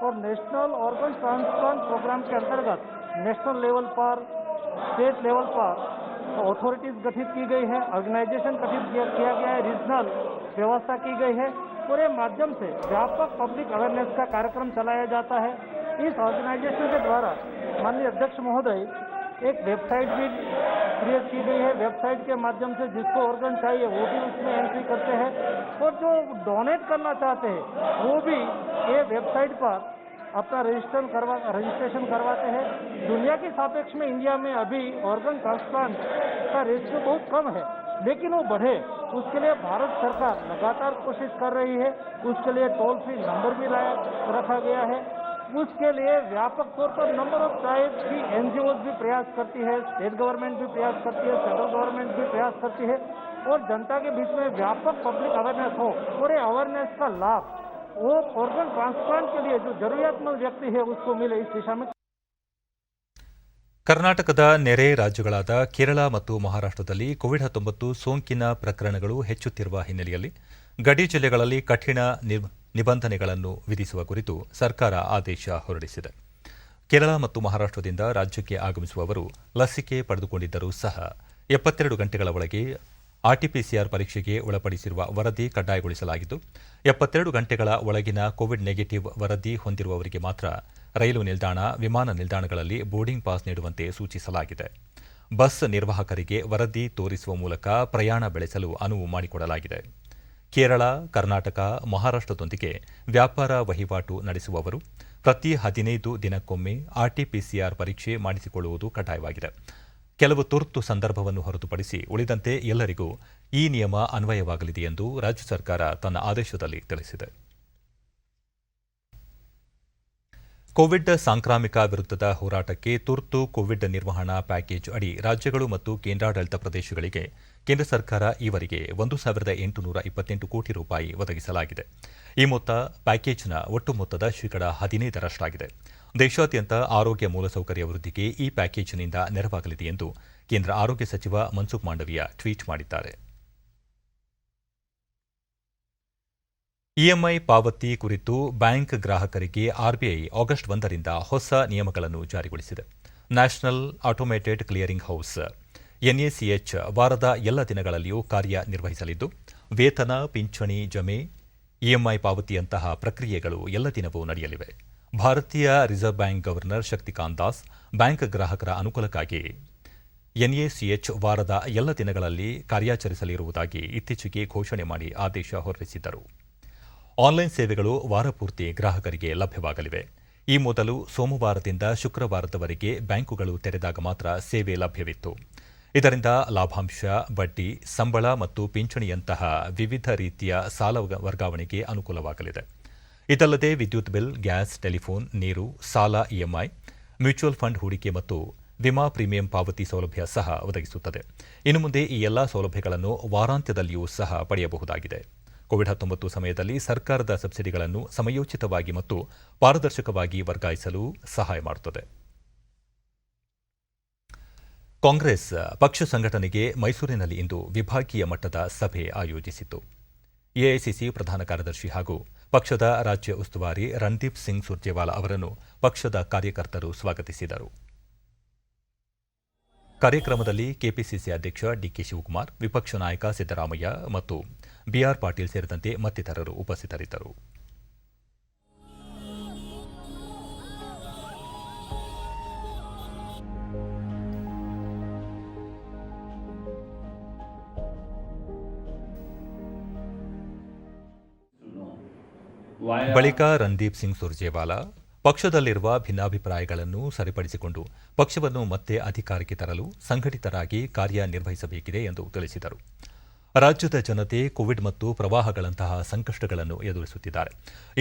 और नेशनल ऑर्गन ट्रांसप्लांट प्रोग्राम के अंतर्गत नेशनल लेवल पर, स्टेट लेवल पर अथॉरिटीज गठित की गई है, ऑर्गेनाइजेशन गठित किया गया है, रीजनल व्यवस्था की गई है. पूरे माध्यम से व्यापक पब्लिक अवेयरनेस का कार्यक्रम चलाया जाता है. इस ऑर्गेनाइजेशन के द्वारा माननीय अध्यक्ष महोदय एक वेबसाइट भी क्रिएट की गई है. वेबसाइट के माध्यम से जिसको ऑर्गन चाहिए वो भी उसमें एंट्री करते हैं और जो डोनेट करना चाहते हैं वो भी ये वेबसाइट पर अपना रजिस्ट्रेशन करवाते हैं. दुनिया के सापेक्ष में इंडिया में अभी ऑर्गन ट्रांसप्लांट का रेशियो बहुत कम है, लेकिन वो बढ़े उसके लिए भारत सरकार लगातार कोशिश कर रही है. उसके लिए टोल फ्री नंबर भी रखा गया है. उसके लिए व्यापक तौर पर नंबर ऑफ टाइप की एनजीओज भी प्रयास करती है, स्टेट गवर्नमेंट भी प्रयास करती है, सेंट्रल गवर्नमेंट भी प्रयास करती है और जनता के बीच में व्यापक पब्लिक अवेयरनेस हो और ये अवेयरनेस का लाभ वो ऑर्गन ट्रांसप्लांट के लिए जो जरूरियातमंद व्यक्ति है उसको मिले, इस दिशा में. ಕರ್ನಾಟಕದ ನೆರೆ ರಾಜ್ಯಗಳಾದ ಕೇರಳ ಮತ್ತು ಮಹಾರಾಷ್ಟ್ರದಲ್ಲಿ ಕೋವಿಡ್-19 ಸೋಂಕಿನ ಪ್ರಕರಣಗಳು ಹೆಚ್ಚುತ್ತಿರುವ ಹಿನ್ನೆಲೆಯಲ್ಲಿ ಗಡಿ ಜಿಲ್ಲೆಗಳಲ್ಲಿ ಕಠಿಣ ನಿಬಂಧನೆಗಳನ್ನು ವಿಧಿಸುವ ಕುರಿತು ಸರ್ಕಾರ ಆದೇಶ ಹೊರಡಿಸಿದೆ. ಕೇರಳ ಮತ್ತು ಮಹಾರಾಷ್ಟ್ರದಿಂದ ರಾಜ್ಯಕ್ಕೆ ಆಗಮಿಸುವವರು ಲಸಿಕೆ ಪಡೆದುಕೊಂಡಿದ್ದರೂ ಸಹ 72 ಗಂಟೆಗಳ ಒಳಗೆ ಆರ್ಟಿಪಿಸಿಆರ್ ಪರೀಕ್ಷೆಗೆ ಒಳಪಡಿಸಿರುವ ವರದಿ ಕಡ್ಡಾಯಗೊಳಿಸಲಾಗಿದ್ದು, 72 ಗಂಟೆಗಳ ಒಳಗಿನ ಕೋವಿಡ್ ನೆಗೆಟಿವ್ ವರದಿ ಹೊಂದಿರುವವರಿಗೆ ಮಾತ್ರ ರೈಲು ನಿಲ್ದಾಣ, ವಿಮಾನ ನಿಲ್ದಾಣಗಳಲ್ಲಿ ಬೋರ್ಡಿಂಗ್ ಪಾಸ್ ನೀಡುವಂತೆ ಸೂಚಿಸಲಾಗಿದೆ. ಬಸ್ ನಿರ್ವಾಹಕರಿಗೆ ವರದಿ ತೋರಿಸುವ ಮೂಲಕ ಪ್ರಯಾಣ ಬೆಳೆಸಲು ಅನುವು ಮಾಡಿಕೊಡಲಾಗಿದೆ. ಕೇರಳ, ಕರ್ನಾಟಕ, ಮಹಾರಾಷ್ಟದೊಂದಿಗೆ ವ್ಯಾಪಾರ ವಹಿವಾಟು ನಡೆಸುವವರು ಪ್ರತಿ 15 ದಿನಕ್ಕೊಮ್ಮೆ ಆರ್ಟಿಪಿಸಿಆರ್ ಪರೀಕ್ಷೆ ಮಾಡಿಸಿಕೊಳ್ಳುವುದು ಕಡ್ಡಾಯವಾಗಿದೆ. ಕೆಲವು ತುರ್ತು ಸಂದರ್ಭವನ್ನು ಹೊರತುಪಡಿಸಿ ಉಳಿದಂತೆ ಎಲ್ಲರಿಗೂ ಈ ನಿಯಮ ಅನ್ವಯವಾಗಲಿದೆ ಎಂದು ರಾಜ್ಯ ಸರ್ಕಾರ ತನ್ನ ಆದೇಶದಲ್ಲಿ ತಿಳಿಸಿದೆ. ಕೋವಿಡ್ ಸಾಂಕ್ರಾಮಿಕ ವಿರುದ್ಧದ ಹೋರಾಟಕ್ಕೆ ತುರ್ತು ಕೋವಿಡ್ ನಿರ್ವಹಣಾ ಪ್ಯಾಕೇಜ್ ಅಡಿ ರಾಜ್ಯಗಳು ಮತ್ತು ಕೇಂದ್ರಾಡಳಿತ ಪ್ರದೇಶಗಳಿಗೆ ಕೇಂದ್ರ ಸರ್ಕಾರ ಈವರೆಗೆ 1,828 ಕೋಟಿ ರೂಪಾಯಿ ಒದಗಿಸಲಾಗಿದೆ. ಈ ಮೊತ್ತ ಪ್ಯಾಕೇಜ್ನ ಒಟ್ಟು ಮೊತ್ತದ ಶೇಕಡಾ 15ರಷ್ಟಾಗಿದೆ. ದೇಶಾದ್ಯಂತ ಆರೋಗ್ಯ ಮೂಲಸೌಕರ್ಯ ವೃದ್ಧಿಗೆ ಈ ಪ್ಯಾಕೇಜ್ನಿಂದ ನೆರವಾಗಲಿದೆ ಎಂದು ಕೇಂದ್ರ ಆರೋಗ್ಯ ಸಚಿವ ಮನ್ಸುಖ್ ಮಾಂಡವಿಯಾ ಟ್ವೀಟ್ ಮಾಡಿದ್ದಾರೆ. ಇಎಂಐ ಪಾವತಿ ಕುರಿತು ಬ್ಯಾಂಕ್ ಗ್ರಾಹಕರಿಗೆ ಆರ್ಬಿಐ ಆಗಸ್ಟ್ 1ರಿಂದ ಹೊಸ ನಿಯಮಗಳನ್ನು ಜಾರಿಗೊಳಿಸಿದೆ. ನ್ಯಾಷನಲ್ ಆಟೋಮೇಟೆಡ್ ಕ್ಲಿಯರಿಂಗ್ ಹೌಸ್ ಎನ್ಎಸಿಎಚ್ ವಾರದ ಎಲ್ಲ ದಿನಗಳಲ್ಲಿಯೂ ಕಾರ್ಯನಿರ್ವಹಿಸಲಿದ್ದು, ವೇತನ, ಪಿಂಚಣಿ ಜಮೆ, ಇಎಂಐ ಪಾವತಿಯಂತಹ ಪ್ರಕ್ರಿಯೆಗಳು ಎಲ್ಲ ದಿನವೂ ನಡೆಯಲಿವೆ. ಭಾರತೀಯ reserve bank governor Shaktikanta Das bank ಗ್ರಾಹಕರ ಅನುಕೂಲಕ್ಕಾಗಿ ಎನ್ಎಸಿಎಚ್ ವಾರದ ಎಲ್ಲ ದಿನಗಳಲ್ಲಿ ಕಾರ್ಯಾಚರಿಸಲಿರುವುದಾಗಿ ಇತ್ತೀಚೆಗೆ ಘೋಷಣೆ ಮಾಡಿ ಆದೇಶ ಹೊರಡಿಸಿದ್ದರು. ಆನ್ಲೈನ್ ಸೇವೆಗಳು ವಾರಪೂರ್ತಿ ಗ್ರಾಹಕರಿಗೆ ಲಭ್ಯವಾಗಲಿವೆ. ಈ ಮೊದಲು ಸೋಮವಾರದಿಂದ ಶುಕ್ರವಾರದವರೆಗೆ ಬ್ಯಾಂಕುಗಳು ತೆರೆದಾಗ ಮಾತ್ರ ಸೇವೆ ಲಭ್ಯವಿತ್ತು. ಇದರಿಂದ ಲಾಭಾಂಶ, ಬಡ್ಡಿ, ಸಂಬಳ ಮತ್ತು ಪಿಂಚಣಿಯಂತಹ ವಿವಿಧ ರೀತಿಯ ಸಾಲ ವರ್ಗಾವಣೆಗೆ ಅನುಕೂಲವಾಗಲಿದೆ. ಇದಲ್ಲದೆ ವಿದ್ಯುತ್ ಬಿಲ್, ಗ್ಯಾಸ್, ಟೆಲಿಫೋನ್, ನೀರು, ಸಾಲ ಇಎಂಐ, ಮ್ಯೂಚುವಲ್ ಫಂಡ್ ಹೂಡಿಕೆ ಮತ್ತು ವಿಮಾ ಪ್ರೀಮಿಯಂ ಪಾವತಿ ಸೌಲಭ್ಯ ಸಹ ಒದಗಿಸುತ್ತದೆ. ಇನ್ನು ಮುಂದೆ ಈ ಎಲ್ಲಾ ಸೌಲಭ್ಯಗಳನ್ನು ವಾರಾಂತ್ಯದಲ್ಲಿಯೂ ಸಹ ಪಡೆಯಬಹುದಾಗಿದೆ. ಕೋವಿಡ್-19 ಸಮಯದಲ್ಲಿ ಸರ್ಕಾರದ ಸಬ್ಸಿಡಿಗಳನ್ನು ಸಮಯೋಚಿತವಾಗಿ ಮತ್ತು ಪಾರದರ್ಶಕವಾಗಿ ವರ್ಗಾಯಿಸಲು ಸಹಾಯ ಮಾಡುತ್ತದೆ. ಕಾಂಗ್ರೆಸ್ ಪಕ್ಷ ಸಂಘಟನೆಗೆ ಮೈಸೂರಿನಲ್ಲಿ ಇಂದು ವಿಭಾಗೀಯ ಮಟ್ಟದ ಸಭೆ ಆಯೋಜಿಸಿತು. ಎಐಸಿಸಿ ಪ್ರಧಾನ ಕಾರ್ಯದರ್ಶಿ ಹಾಗೂ ಪಕ್ಷದ ರಾಜ್ಯ ಉಸ್ತುವಾರಿ ರಣದೀಪ್ ಸಿಂಗ್ ಸುರ್ಜೇವಾಲಾ ಅವರನ್ನು ಪಕ್ಷದ ಕಾರ್ಯಕರ್ತರು ಸ್ವಾಗತಿಸಿದರು. ಕಾರ್ಯಕ್ರಮದಲ್ಲಿ ಕೆಪಿಸಿಸಿ ಅಧ್ಯಕ್ಷ ಡಿಕೆ ಶಿವಕುಮಾರ್, ವಿಪಕ್ಷ ನಾಯಕ ಸಿದ್ದರಾಮಯ್ಯ ಮತ್ತು ಬಿಆರ್ ಪಾಟೀಲ್ ಸೇರಿದಂತೆ ಮತ್ತಿತರರು ಉಪಸ್ಥಿತರಿದ್ದರು. ಬಳಿಕ ರಣದೀಪ್ ಸಿಂಗ್ ಸುರ್ಜೇವಾಲಾ ಪಕ್ಷದಲ್ಲಿರುವ ಭಿನ್ನಾಭಿಪ್ರಾಯಗಳನ್ನು ಸರಿಪಡಿಸಿಕೊಂಡು ಪಕ್ಷವನ್ನು ಮತ್ತೆ ಅಧಿಕಾರಕ್ಕೆ ತರಲು ಸಂಘಟಿತರಾಗಿ ಕಾರ್ಯನಿರ್ವಹಿಸಬೇಕಿದೆ ಎಂದು ತಿಳಿಸಿದರು. ರಾಜ್ಯದ ಜನತೆ ಕೋವಿಡ್ ಮತ್ತು ಪ್ರವಾಹಗಳಂತಹ ಸಂಕಷ್ಟಗಳನ್ನು ಎದುರಿಸುತ್ತಿದ್ದಾರೆ.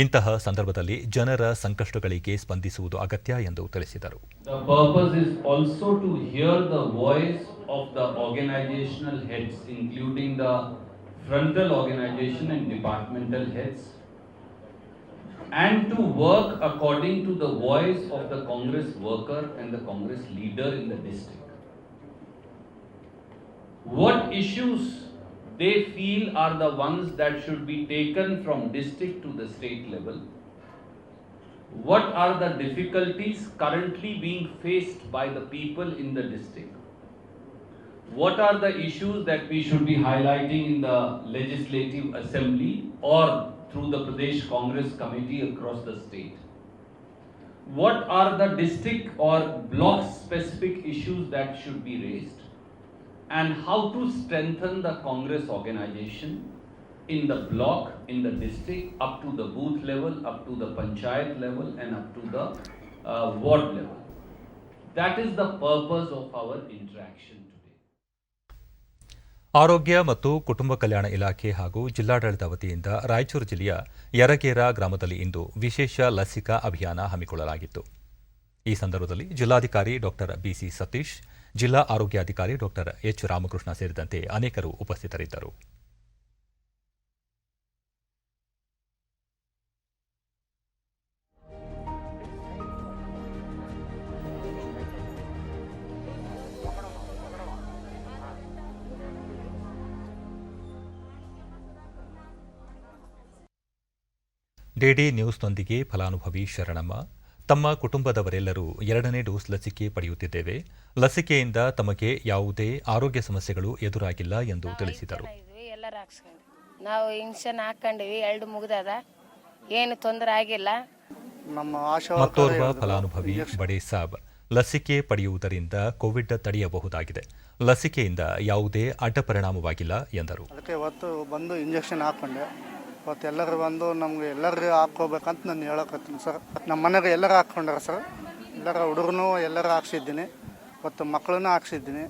ಇಂತಹ ಸಂದರ್ಭದಲ್ಲಿ ಜನರ ಸಂಕಷ್ಟಗಳಿಗೆ ಸ್ಪಂದಿಸುವುದು ಅಗತ್ಯ ಎಂದು ತಿಳಿಸಿದರು. The purpose is also to hear the voice of the organizational heads, including the frontal organization and departmental heads, and to work according to the voice of the Congress worker and the Congress leader in the district. What issues they feel are the ones that should be taken from district to the state level? What are the difficulties currently being faced by the people in the district? What are the issues that we should be highlighting in the Legislative Assembly or through the Pradesh Congress Committee across the state? What are the district or block specific issues that should be raised? And how to strengthen the Congress organization in the block, in the district, up to the booth level, up to the panchayat level and up to the ward level. That is the purpose of our interaction today. ಆರೋಗ್ಯ ಮತ್ತು ಕುಟುಂಬ ಕಲ್ಯಾಣ ಇಲಾಖೆ ಹಾಗೂ ಜಿಲ್ಲಾಡಳಿತ ವತಿಯಿಂದ ರಾಯಚೂರು ಜಿಲ್ಲೆಯ ಯರಗೇರ ಗ್ರಾಮದಲ್ಲಿ ಇಂದು ವಿಶೇಷ ಲಸಿಕಾ ಅಭಿಯಾನ ಹಮ್ಮಿಕೊಳ್ಳಲಾಗಿತ್ತು. ಈ ಸಂದರ್ಭದಲ್ಲಿ ಜಿಲ್ಲಾಧಿಕಾರಿ ಡಾ ಬಿಸಿ ಸತೀಶ್, ಜಿಲ್ಲಾ ಆರೋಗ್ಯಾಧಿಕಾರಿ ಡಾ ಎಚ್ ರಾಮಕೃಷ್ಣ ಸೇರಿದಂತೆ ಅನೇಕರು ಉಪಸ್ಥಿತರಿದ್ದರು. ಡಿಡಿ ನ್ಯೂಸ್ನೊಂದಿಗೆ ಫಲಾನುಭವಿ ಶರಣಮ್ಮ, ತಮ್ಮ ಕುಟುಂಬದವರೆಲ್ಲರೂ 2ನೇ ಡೋಸ್ ಲಸಿಕೆ ಪಡೆಯುತ್ತಿದ್ದೇವೆ. ಲಸಿಕೆಯಿಂದ ತಮಗೆ ಯಾವುದೇ ಆರೋಗ್ಯ ಸಮಸ್ಯೆಗಳು ಎದುರಾಗಿಲ್ಲ ಎಂದು ತಿಳಿಸಿದರು. ನಾವು ಇಂಜೆಕ್ಷನ್ ಹಾಕೊಂಡಿವಿ, 2 ಮುಗ್ದದ, ಏನು ತೊಂದರೆ ಆಗಿಲ್ಲ. ಮತ್ತೋರ್ವ ಫಲಾನುಭವಿ ಬಡೇ ಸಾಬ್ ಲಸಿಕೆ ಪಡೆಯುವುದರಿಂದ ಕೋವಿಡ್ ತಡೆಯಬಹುದಾಗಿದೆ. ಲಸಿಕೆಯಿಂದ ಯಾವುದೇ ಅಡ್ಡ ಪರಿಣಾಮವಾಗಿಲ್ಲ ಎಂದರು. ಅದಕ್ಕೆ ಇವತ್ತು ಬಂದು ಇಂಜೆಕ್ಷನ್ ಹಾಕ್ಕೊಂಡೆ. ಇವತ್ತು ಎಲ್ಲರೂ ಬಂದು ನಮಗೆ ಎಲ್ಲರಿಗೂ ಹಾಕ್ಕೋಬೇಕಂತ ನಾನು ಹೇಳಕತ್ತೀನಿ ಸರ್. ನಮ್ಮ ಮನೆಗೆ ಎಲ್ಲರೂ ಹಾಕ್ಕೊಂಡ್ರೆ ಸರ್, ಎಲ್ಲರ ಹುಡುಗರು ಎಲ್ಲರೂ ಹಾಕ್ಸಿದ್ದೀನಿ. ಇವತ್ತು ಮಕ್ಕಳನ್ನೂ ಹಾಕ್ಸಿದ್ದೀನಿ.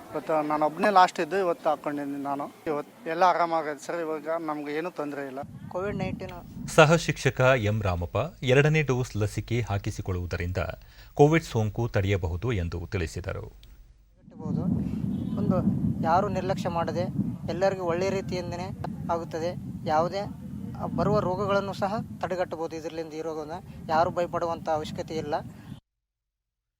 ಇವತ್ತು ನಾನು ಒಬ್ಬನೇ ಲಾಸ್ಟ್ ಇದ್ದು ಇವತ್ತು ಹಾಕ್ಕೊಂಡಿದ್ದೀನಿ ನಾನು. ಇವತ್ತು ಎಲ್ಲ ಆರಾಮಾಗಿದೆ ಸರ್. ಇವಾಗ ನಮ್ಗೆ ಏನೂ ತೊಂದರೆ ಇಲ್ಲ. ಕೋವಿಡ್-19 ಸಹ ಶಿಕ್ಷಕ ಎಂ ರಾಮಪ್ಪ 2ನೇ ಡೋಸ್ ಲಸಿಕೆ ಹಾಕಿಸಿಕೊಳ್ಳುವುದರಿಂದ ಕೋವಿಡ್ ಸೋಂಕು ತಡೆಯಬಹುದು ಎಂದು ತಿಳಿಸಿದರು. ಒಂದು ಯಾರು ನಿರ್ಲಕ್ಷ್ಯ ಮಾಡದೆ ಎಲ್ಲರಿಗೂ ಒಳ್ಳೆಯ ರೀತಿಯಿಂದನೇ ಆಗುತ್ತದೆ. ಯಾವುದೇ ಬರುವ ರೋಗಗಳನ್ನು ಸಹ ತಡೆಗಟ್ಟಬಹುದು. ಇದರಿಂದ ಈ ರೋಗವನ್ನು ಯಾರು ಭಯಪಡುವಂಥ ಅವಶ್ಯಕತೆ ಇಲ್ಲ.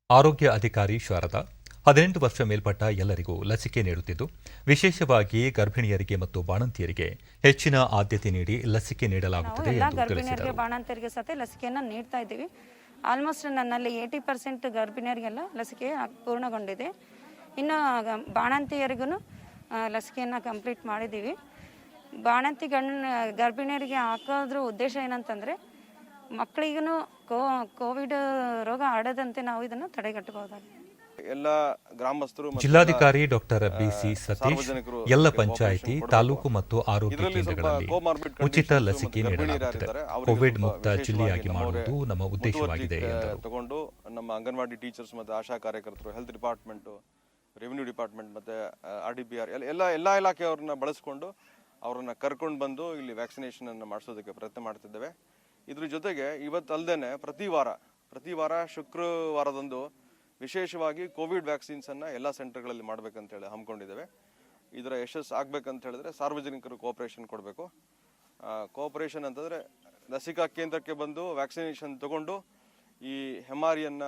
ಆರೋಗ್ಯ ಅಧಿಕಾರಿ ಶಾರದಾ 18 ವರ್ಷ ಮೇಲ್ಪಟ್ಟ ಎಲ್ಲರಿಗೂ ಲಸಿಕೆ ನೀಡುತ್ತಿದ್ದು, ವಿಶೇಷವಾಗಿ ಗರ್ಭಿಣಿಯರಿಗೆ ಮತ್ತು ಬಾಣಂತಿಯರಿಗೆ ಹೆಚ್ಚಿನ ಆದ್ಯತೆ ನೀಡಿ ಲಸಿಕೆ ನೀಡಲಾಗುತ್ತದೆ ಎಂದು ತಿಳಿಸಿದರು. ಬಾಣಂತಿಯರಿಗೆ ಸಹ ಲಸಿಕೆಯನ್ನು ನೀಡ್ತಾ ಇದ್ದೀವಿ. ಆಲ್ಮೋಸ್ಟ್ ನನ್ನಲ್ಲಿ 80% ಗರ್ಭಿಣಿಯರಿಗೆಲ್ಲ ಲಸಿಕೆ ಪೂರ್ಣಗೊಂಡಿದೆ. ಇನ್ನು ಬಾಣಂತಿಯರಿಗೂ ಲಸಿಕೆಯನ್ನು ಕಂಪ್ಲೀಟ್ ಮಾಡಿದ್ದೀವಿ. ಬಾಣಂತಿ ಗರ್ಭಿಣಿಯರಿಗೆ ಹಾಕೋದ್ರ ಉದ್ದೇಶ ಏನಂತಂದರೆ ಮಕ್ಕಳಿಗೂ ಕೋವಿಡ್ ರೋಗ ಹರಡದಂತೆ ನಾವು ಇದನ್ನು ತಡೆಗಟ್ಟಬಹುದಾಗಿದೆ. ಎಲ್ಲ ಗ್ರಾಮಸ್ಥರು ಜಿಲ್ಲಾಧಿಕಾರಿ ಡಾಕ್ಟರ್ ಬಿಸಿ ಸತೀಶ್ ಎಲ್ಲ ಪಂಚಾಯಿತಿ, ತಾಲೂಕು ಮತ್ತು ಆರೋಗ್ಯ ಕೇಂದ್ರಗಳಲ್ಲಿ ಉಚಿತ ಲಸಿಕೆ ನೀಡಲಾಗುತ್ತದೆ. ಕೋವಿಡ್ ಮುಕ್ತ ಜಿಲ್ಲೆಯಾಗಿ ಮಾಡುವುದು ನಮ್ಮ ಉದ್ದೇಶವಾಗಿದೆ ಎಂದರು. ತಗೊಂಡು ನಮ್ಮ ಅಂಗನವಾಡಿ ಟೀಚರ್ಸ್ ಮತ್ತು ಆಶಾ ಕಾರ್ಯಕರ್ತರು, ಹೆಲ್ತ್ ಡಿಪಾರ್ಟ್ಮೆಂಟ್, ರೆವಿನ್ಯೂ ಡಿಪಾರ್ಟ್ಮೆಂಟ್ ಮತ್ತು RDPR ಎಲ್ಲ ಇಲಾಖೆಯವ್ರನ್ನ ಬಳಸ್ಕೊಂಡು ಅವರನ್ನ ಕರ್ಕೊಂಡು ಬಂದು ಇಲ್ಲಿ ವ್ಯಾಕ್ಸಿನೇಷನ್ ಅನ್ನು ಮಾಡಿಸೋದಕ್ಕೆ ಪ್ರಯತ್ನ ಮಾಡ್ತಿದ್ದೇವೆ. ಇದ್ರ ಜೊತೆಗೆ ಇವತ್ತು ಅಲ್ಲದೆ ಪ್ರತಿ ವಾರ ಶುಕ್ರವಾರದಂದು ವಿಶೇಷವಾಗಿ ಕೋವಿಡ್ ವ್ಯಾಕ್ಸಿನ್ಸ್ ಅನ್ನ ಎಲ್ಲ ಸೆಂಟರ್ಗಳಲ್ಲಿ ಮಾಡಬೇಕಂತೇಳಿ ಹಮ್ಮಿಕೊಂಡಿದ್ದೇವೆ. ಇದರ ಯಶಸ್ಸು ಆಗ್ಬೇಕಂತ ಹೇಳಿದ್ರೆ ಸಾರ್ವಜನಿಕರು ಕೋಆಪರೇಷನ್ ಕೊಡಬೇಕು. ಕೋಆಪರೇಷನ್ ಅಂತಂದ್ರೆ ಲಸಿಕಾ ಕೇಂದ್ರಕ್ಕೆ ಬಂದು ವ್ಯಾಕ್ಸಿನೇಷನ್ ತಗೊಂಡು ಈ ಹೆಮಾರಿಯನ್ನ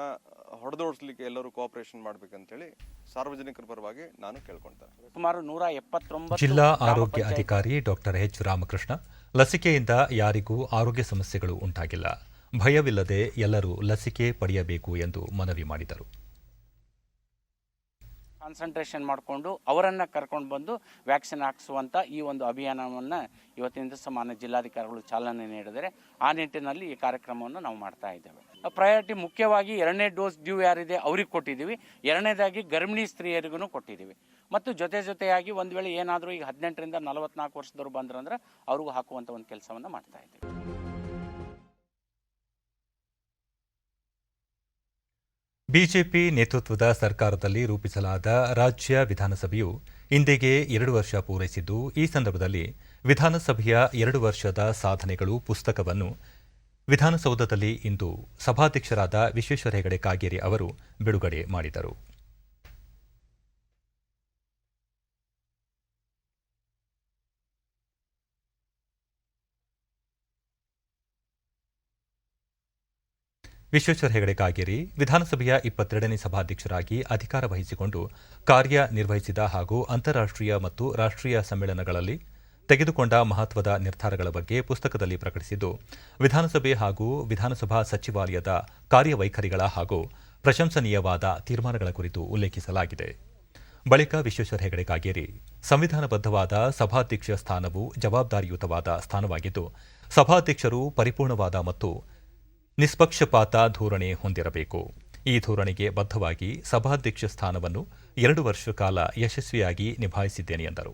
ಹೊಡೆದೋಡಿಸ್ಲಿಕ್ಕೆ ಎಲ್ಲರೂ ಕೋಆಪರೇಷನ್ ಮಾಡಬೇಕಂತೇಳಿ ಸಾರ್ವಜನಿಕರ ಪರವಾಗಿ ನಾನು ಕೇಳ್ಕೊಳ್ತೇನೆ. ಸುಮಾರು 179 ಜಿಲ್ಲಾ ಆರೋಗ್ಯ ಅಧಿಕಾರಿ ಡಾಕ್ಟರ್ ಎಚ್ ರಾಮಕೃಷ್ಣ ಲಸಿಕೆಯಿಂದ ಯಾರಿಗೂ ಆರೋಗ್ಯ ಸಮಸ್ಯೆಗಳು ಉಂಟಾಗಿಲ್ಲ, ಭಯವಿಲ್ಲದೆ ಎಲ್ಲರೂ ಲಸಿಕೆ ಪಡೆಯಬೇಕು ಎಂದು ಮನವಿ ಮಾಡಿದರು. ಕಾನ್ಸಂಟ್ರೇಷನ್ ಮಾಡಿಕೊಂಡು ಅವರನ್ನು ಕರ್ಕೊಂಡು ಬಂದು ವ್ಯಾಕ್ಸಿನ್ ಹಾಕಿಸುವಂಥ ಈ ಒಂದು ಅಭಿಯಾನವನ್ನು ಇವತ್ತಿನ ದಿವಸ ಮಾನ್ಯ ಜಿಲ್ಲಾಧಿಕಾರಿಗಳು ಚಾಲನೆ ನೀಡಿದರೆ ಆ ನಿಟ್ಟಿನಲ್ಲಿ ಈ ಕಾರ್ಯಕ್ರಮವನ್ನು ನಾವು ಮಾಡ್ತಾ ಇದ್ದೇವೆ. ಪ್ರಯಾರಿಟಿ ಮುಖ್ಯವಾಗಿ 2ನೇ ಡೋಸ್ ಡ್ಯೂ ಯಾರಿದೆ ಅವ್ರಿಗೆ ಕೊಟ್ಟಿದ್ದೀವಿ. 2ನೇದಾಗಿ ಗರ್ಭಿಣಿ ಸ್ತ್ರೀಯರಿಗೂ ಕೊಟ್ಟಿದ್ದೀವಿ. ಮತ್ತು ಜೊತೆಯಾಗಿ ಒಂದು ವೇಳೆ ಏನಾದರೂ ಈಗ 18ರಿಂದ 44 ವರ್ಷದವ್ರು ಬಂದ್ರಂದ್ರೆ ಅವ್ರಿಗೂ ಹಾಕುವಂಥ ಒಂದು ಕೆಲಸವನ್ನು ಮಾಡ್ತಾ ಇದ್ದೀವಿ. ಬಿಜೆಪಿ ನೇತೃತ್ವದ ಸರ್ಕಾರದಲ್ಲಿ ರೂಪಿಸಲಾದ ರಾಜ್ಯ ವಿಧಾನಸಭೆಯು ಇಂದಿಗೆ 2 ವರ್ಷ ಪೂರೈಸಿದ್ದು, ಈ ಸಂದರ್ಭದಲ್ಲಿ ವಿಧಾನಸಭೆಯ 2 ವರ್ಷದ ಸಾಧನೆಗಳು ಪುಸ್ತಕವನ್ನು ವಿಧಾನಸೌಧದಲ್ಲಿ ಇಂದು ಸಭಾಧ್ಯಕ್ಷರಾದ ವಿಶ್ವೇಶ್ವರ ಹೆಗಡೆ ಕಾಗೇರಿ ಅವರು ಬಿಡುಗಡೆ ಮಾಡಿದರು. ವಿಶ್ವೇಶ್ವರ ಹೆಗಡೆ ಕಾಗೇರಿ ವಿಧಾನಸಭೆಯ 22ನೇ ಸಭಾಧ್ಯಕ್ಷರಾಗಿ ಅಧಿಕಾರ ವಹಿಸಿಕೊಂಡು ಕಾರ್ಯನಿರ್ವಹಿಸಿದ ಹಾಗೂ ಅಂತಾರಾಷ್ಟ್ರೀಯ ಮತ್ತು ರಾಷ್ಟ್ರೀಯ ಸಮ್ಮೇಳನಗಳಲ್ಲಿ ತೆಗೆದುಕೊಂಡ ಮಹತ್ವದ ನಿರ್ಧಾರಗಳ ಬಗ್ಗೆ ಪುಸ್ತಕದಲ್ಲಿ ಪ್ರಕಟಿಸಿದ್ದು, ವಿಧಾನಸಭೆ ಹಾಗೂ ವಿಧಾನಸಭಾ ಸಚಿವಾಲಯದ ಕಾರ್ಯವೈಖರಿಗಳ ಹಾಗೂ ಪ್ರಶಂಸನೀಯವಾದ ತೀರ್ಮಾನಗಳ ಕುರಿತು ಉಲ್ಲೇಖಿಸಲಾಗಿದೆ. ಬಳಿಕ ವಿಶ್ವೇಶ್ವರ ಹೆಗಡೆ ಕಾಗೇರಿ ಸಂವಿಧಾನಬದ್ಧವಾದ ಸಭಾಧ್ಯಕ್ಷ ಸ್ಥಾನವು ಜವಾಬ್ದಾರಿಯುತವಾದ ಸ್ಥಾನವಾಗಿದ್ದು, ಸಭಾಧ್ಯಕ್ಷರು ಪರಿಪೂರ್ಣವಾದ ಮತ್ತು ನಿಷ್ಪಕ್ಷಪಾತ ಧೋರಣೆ ಹೊಂದಿರಬೇಕು. ಈ ಧೋರಣೆಗೆ ಬದ್ಧವಾಗಿ ಸಭಾಧ್ಯಕ್ಷ ಸ್ಥಾನವನ್ನು 2 ವರ್ಷ ಕಾಲ ಯಶಸ್ವಿಯಾಗಿ ನಿಭಾಯಿಸಿದ್ದೇನೆ ಎಂದರು.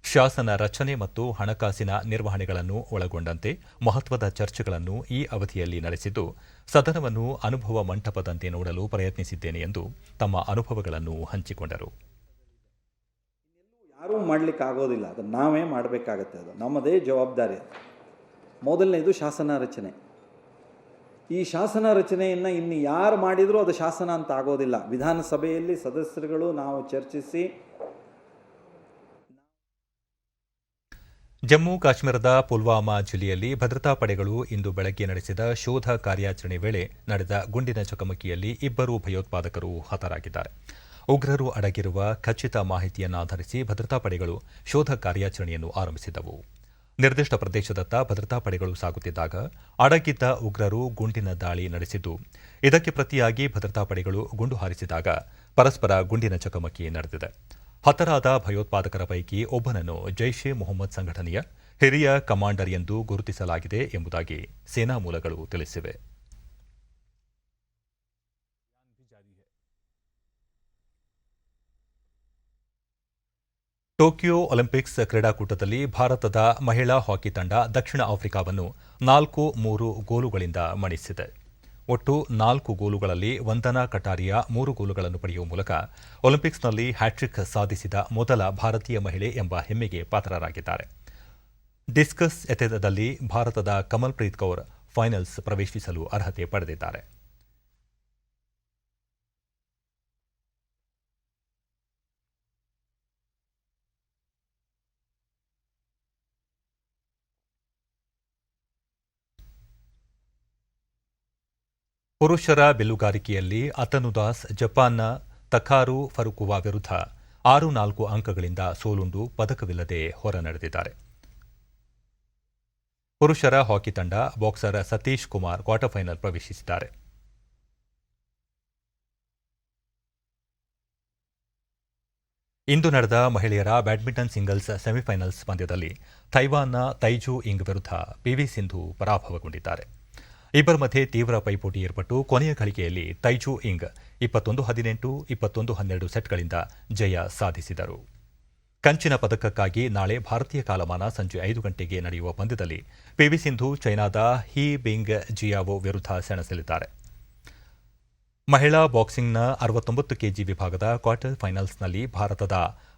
ಶಾಸನ ರಚನೆ ಮತ್ತು ಹಣಕಾಸಿನ ನಿರ್ವಹಣೆಗಳನ್ನು ಒಳಗೊಂಡಂತೆ ಮಹತ್ವದ ಚರ್ಚೆಗಳನ್ನು ಈ ಅವಧಿಯಲ್ಲಿ ನಡೆಸಿದ್ದು, ಸದನವನ್ನು ಅನುಭವ ಮಂಟಪದಂತೆ ನೋಡಲು ಪ್ರಯತ್ನಿಸಿದ್ದೇನೆ ಎಂದು ತಮ್ಮ ಅನುಭವಗಳನ್ನು ಹಂಚಿಕೊಂಡರು. ಯಾರೂ ಮಾಡಲಿಕ್ಕೆ ಆಗೋದಿಲ್ಲ, ಅದನ್ನು ನಾವೇ ಮಾಡಬೇಕಾಗತ್ತೆ. ಅದು ನಮ್ಮದೇ ಜವಾಬ್ದಾರಿ. ಮೊದಲನೇದು ಶಾಸನ ರಚನೆ. ಈ ಶಾಸನ ರಚನೆಯನ್ನು ಇನ್ನು ಯಾರು ಮಾಡಿದರೂ ಅದು ಶಾಸನ ಅಂತ ಆಗೋದಿಲ್ಲ. ವಿಧಾನಸಭೆಯಲ್ಲಿ ಸದಸ್ಯರುಗಳು ನಾವು ಚರ್ಚಿಸಿ. ಜಮ್ಮು ಕಾಶ್ಮೀರದ ಪುಲ್ವಾಮಾ ಜಿಲ್ಲೆಯಲ್ಲಿ ಭದ್ರತಾ ಪಡೆಗಳು ಇಂದು ಬೆಳಗ್ಗೆ ನಡೆಸಿದ ಶೋಧ ಕಾರ್ಯಾಚರಣೆ ವೇಳೆ ನಡೆದ ಗುಂಡಿನ ಚಕಮಕಿಯಲ್ಲಿ 2 ಭಯೋತ್ಪಾದಕರು ಹತರಾಗಿದ್ದಾರೆ. ಉಗ್ರರು ಅಡಗಿರುವ ಖಚಿತ ಮಾಹಿತಿಯನ್ನಾಧರಿಸಿ ಭದ್ರತಾ ಪಡೆಗಳು ಶೋಧ ಕಾರ್ಯಾಚರಣೆಯನ್ನು ಆರಂಭಿಸಿದವು. ನಿರ್ದಿಷ್ಟ ಪ್ರದೇಶದತ್ತ ಭದ್ರತಾ ಪಡೆಗಳು ಸಾಗುತ್ತಿದ್ದಾಗ ಅಡಗಿದ್ದ ಉಗ್ರರು ಗುಂಡಿನ ದಾಳಿ ನಡೆಸಿದ್ದು, ಇದಕ್ಕೆ ಪ್ರತಿಯಾಗಿ ಭದ್ರತಾ ಪಡೆಗಳು ಗುಂಡು ಹಾರಿಸಿದಾಗ ಪರಸ್ಪರ ಗುಂಡಿನ ಚಕಮಕಿ ನಡೆದಿದೆ. ಹತರಾದ ಭಯೋತ್ಪಾದಕರ ಪೈಕಿ ಒಬ್ಬನನ್ನು ಜೈಷ್ ಎ ಮೊಹಮ್ಮದ್ ಸಂಘಟನೆಯ ಹಿರಿಯ ಕಮಾಂಡರ್ ಎಂದು ಗುರುತಿಸಲಾಗಿದೆ ಎಂಬುದಾಗಿ ಸೇನಾ ಮೂಲಗಳು ತಿಳಿಸಿವೆ. ಟೋಕಿಯೋ ಒಲಿಂಪಿಕ್ಸ್ ಕ್ರೀಡಾಕೂಟದಲ್ಲಿ ಭಾರತದ ಮಹಿಳಾ ಹಾಕಿ ತಂಡ ದಕ್ಷಿಣ ಆಫ್ರಿಕಾವನ್ನು 4-3 ಗೋಲುಗಳಿಂದ ಮಣಿಸಿದೆ. ಒಟ್ಟು 4 ಗೋಲುಗಳಲ್ಲಿ ವಂದನಾ ಕಟಾರಿಯಾ 3 ಗೋಲುಗಳನ್ನು ಪಡೆಯುವ ಮೂಲಕ ಒಲಿಂಪಿಕ್ಸ್ನಲ್ಲಿ ಹ್ಯಾಟ್ರಿಕ್ ಸಾಧಿಸಿದ ಮೊದಲ ಭಾರತೀಯ ಮಹಿಳೆ ಎಂಬ ಹೆಮ್ಮೆಗೆ ಪಾತ್ರರಾಗಿದ್ದಾರೆ. ಡಿಸ್ಕಸ್ ಎಸೆತದಲ್ಲಿ ಭಾರತದ ಕಮಲ್ ಪ್ರೀತ್ ಕೌರ್ ಫೈನಲ್ಸ್ ಪ್ರವೇಶಿಸಲು ಅರ್ಹತೆ ಪಡೆದಿದ್ದಾರೆ. ಪುರುಷರ ಬಿಲ್ಲುಗಾರಿಕೆಯಲ್ಲಿ ಅತನು ದಾಸ್ ಜಪಾನ್ನ ತಕಾರು ಫರುಕುವಾ ವಿರುದ್ಧ 6-4 ಅಂಕಗಳಿಂದ ಸೋಲುಂಡು ಪದಕವಿಲ್ಲದೆ ಹೊರನಡೆದಿದ್ದಾರೆ. ಪುರುಷರ ಹಾಕಿ ತಂಡ boxer Satish Kumar quarter final ಪ್ರವೇಶಿಸಿದ್ದಾರೆ. ಇಂದು ನಡೆದ ಮಹಿಳೆಯರ ಬ್ಯಾಡ್ಮಿಂಟನ್ ಸಿಂಗಲ್ಸ್ ಸೆಮಿಫೈನಲ್ಸ್ ಪಂದ್ಯದಲ್ಲಿ ತೈವಾನ್ನ ತೈಜು ಇಂಗ್ ವಿರುದ್ಧ ಪಿವಿ ಸಿಂಧು ಪರಾಭವಗೊಂಡಿದ್ದಾರೆ. ಇಬ್ಬರ ಮಧ್ಯೆ ತೀವ್ರ ಪೈಪೋಟಿ ಏರ್ಪಟ್ಟು ಕೊನೆಯ ಗಳಿಗೆಯಲ್ಲಿ ತೈಜು ಇಂಗ್ 21-18, 21-12 ಸೆಟ್ಗಳಿಂದ ಜಯ ಸಾಧಿಸಿದರು. ಕಂಚಿನ ಪದಕಕ್ಕಾಗಿ ನಾಳೆ ಭಾರತೀಯ ಕಾಲಮಾನ ಸಂಜೆ 5 ಗಂಟೆಗೆ ನಡೆಯುವ ಪಂದ್ಯದಲ್ಲಿ ಪಿವಿ ಸಿಂಧು ಚೈನಾದ ಹಿ ಬಿಂಗ್ ಜಿಯಾವೋ ವಿರುದ್ಧ ಸೆಣಸಲಿದ್ದಾರೆ. ಮಹಿಳಾ ಬಾಕ್ಸಿಂಗ್ನ 69 ಕೆಜಿ ವಿಭಾಗದ ಕ್ವಾರ್ಟರ್ ಫೈನಲ್ಸ್ನಲ್ಲಿ ಭಾರತದ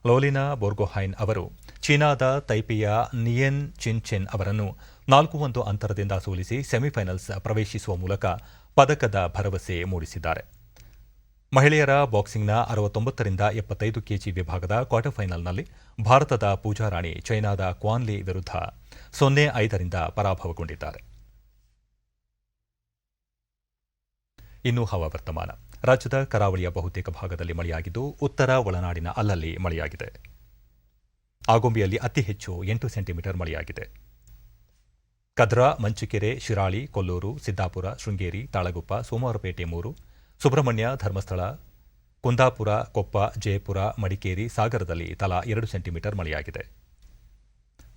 ಲೋಲಿನಾ ಬೋರ್ಗೊಹೈನ್ ಅವರು ಚೀನಾದ ತೈಪೆಯ ನಿಯನ್ ಚಿನ್ ಅವರನ್ನು 4-1 ಅಂತರದಿಂದ ಸೋಲಿಸಿ ಸೆಮಿಫೈನಲ್ಸ್ ಪ್ರವೇಶಿಸುವ ಮೂಲಕ ಪದಕದ ಭರವಸೆ ಮೂಡಿಸಿದ್ದಾರೆ. ಮಹಿಳೆಯರ ಬಾಕ್ಸಿಂಗ್ನ 69ರಿಂದ 75 ಕೆಜಿ ವಿಭಾಗದ ಕ್ವಾರ್ಟರ್ ಫೈನಲ್ನಲ್ಲಿ ಭಾರತದ ಪೂಜಾ ರಾಣಿ ಚೈನಾದ ಕ್ವಾನ್ಲಿ ವಿರುದ್ಧ 0-5ರಿಂದ ಪರಾಭವಗೊಂಡಿದ್ದಾರೆ. ಇನ್ನು ಹವಾವರ್ತಮಾನ. ರಾಜ್ಯದ ಕರಾವಳಿಯ ಬಹುತೇಕ ಭಾಗದಲ್ಲಿ ಮಳೆಯಾಗಿದ್ದು ಉತ್ತರ ಒಳನಾಡಿನ ಅಲ್ಲಲ್ಲಿ ಮಳೆಯಾಗಿದೆ. ಆಗುಂಬೆಯಲ್ಲಿ ಅತಿ ಹೆಚ್ಚು 8 ಸೆಂಟಿಮೀಟರ್ ಮಳೆಯಾಗಿದೆ. ಕದ್ರಾ, ಮಂಚಿಕೆರೆ, ಶಿರಾಳಿ, ಕೊಲ್ಲೂರು, ಸಿದ್ದಾಪುರ, ಶೃಂಗೇರಿ, ತಾಳಗುಪ್ಪ, ಸೋಮವಾರಪೇಟೆ 3, ಸುಬ್ರಹ್ಮಣ್ಯ, ಧರ್ಮಸ್ಥಳ, ಕುಂದಾಪುರ, ಕೊಪ್ಪ, ಜಯಪುರ, ಮಡಿಕೇರಿ, ಸಾಗರದಲ್ಲಿ ತಲಾ 2 ಸೆಂಟಿಮೀಟರ್ ಮಳೆಯಾಗಿದೆ.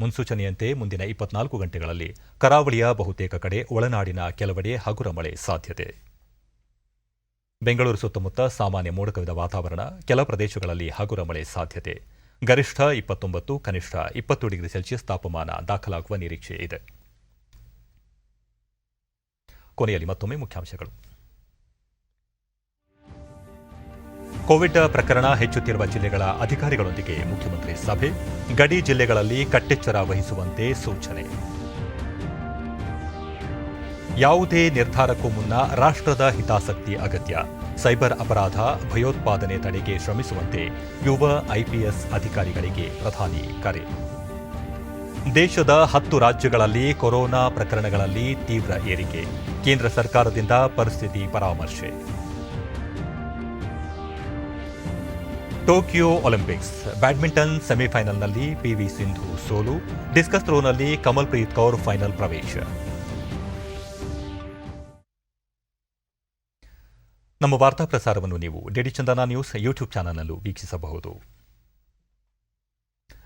ಮುನ್ಸೂಚನೆಯಂತೆ ಮುಂದಿನ 24 ಗಂಟೆಗಳಲ್ಲಿ ಕರಾವಳಿಯ ಬಹುತೇಕ ಕಡೆ, ಒಳನಾಡಿನ ಕೆಲವೆಡೆ ಹಗುರ ಮಳೆ ಸಾಧ್ಯತೆ. ಬೆಂಗಳೂರು ಸುತ್ತಮುತ್ತ ಸಾಮಾನ್ಯ ಮೋಡ ಕವಿದ ವಾತಾವರಣ, ಕೆಲ ಪ್ರದೇಶಗಳಲ್ಲಿ ಹಗುರ ಮಳೆ ಸಾಧ್ಯತೆ. ಗರಿಷ್ಠ 29, ಕನಿಷ್ಠ 20 ಡಿಗ್ರಿ ಸೆಲ್ಸಿಯಸ್ ತಾಪಮಾನ ದಾಖಲಾಗುವ ನಿರೀಕ್ಷೆ ಇದೆ. ಕೊನೆಯಲ್ಲಿ ಮತ್ತೊಮ್ಮೆ ಮುಖ್ಯಾಂಶಗಳು. ಕೋವಿಡ್ ಪ್ರಕರಣ ಹೆಚ್ಚುತ್ತಿರುವ ಜಿಲ್ಲೆಗಳ ಅಧಿಕಾರಿಗಳೊಂದಿಗೆ ಮುಖ್ಯಮಂತ್ರಿ ಸಭೆ, ಗಡಿ ಜಿಲ್ಲೆಗಳಲ್ಲಿ ಕಟ್ಟೆಚ್ಚರ ವಹಿಸುವಂತೆ ಸೂಚನೆ. ಯಾವುದೇ ನಿರ್ಧಾರಕ್ಕೂ ಮುನ್ನ ರಾಷ್ಟ್ರದ ಹಿತಾಸಕ್ತಿ ಅಗತ್ಯ, ಸೈಬರ್ ಅಪರಾಧ, ಭಯೋತ್ಪಾದನೆ ತಡೆಗೆ ಶ್ರಮಿಸುವಂತೆ ಯುವ ಐಪಿಎಸ್ ಅಧಿಕಾರಿಗಳಿಗೆ ಪ್ರಧಾನಿ ಕರೆ. ದೇಶದ 10 ರಾಜ್ಯಗಳಲ್ಲಿ ಕೊರೋನಾ ಪ್ರಕರಣಗಳಲ್ಲಿ ತೀವ್ರ ಏರಿಕೆ, ಕೇಂದ್ರ ಸರ್ಕಾರದಿಂದ ಪರಿಸ್ಥಿತಿ ಪರಾಮರ್ಶೆ. ಟೋಕಿಯೋ ಒಲಿಂಪಿಕ್ಸ್ ಬ್ಯಾಡ್ಮಿಂಟನ್ ಸೆಮಿಫೈನಲ್ನಲ್ಲಿ ಪಿವಿ ಸಿಂಧು ಸೋಲು, ಡಿಸ್ಕಸ್ ಥ್ರೋನಲ್ಲಿ ಕಮಲ್ ಪ್ರೀತ್ ಕೌರ್ ಫೈನಲ್ ಪ್ರವೇಶ. ನಮ್ಮ ವಾರ್ತಾ ಪ್ರಸಾರವನ್ನು ನೀವು ಡಿಡಿ ಚಂದನ ನ್ಯೂಸ್ ಯೂಟ್ಯೂಬ್ ಚಾನಲ್ನಲ್ಲೂ ವೀಕ್ಷಿಸಬಹುದು.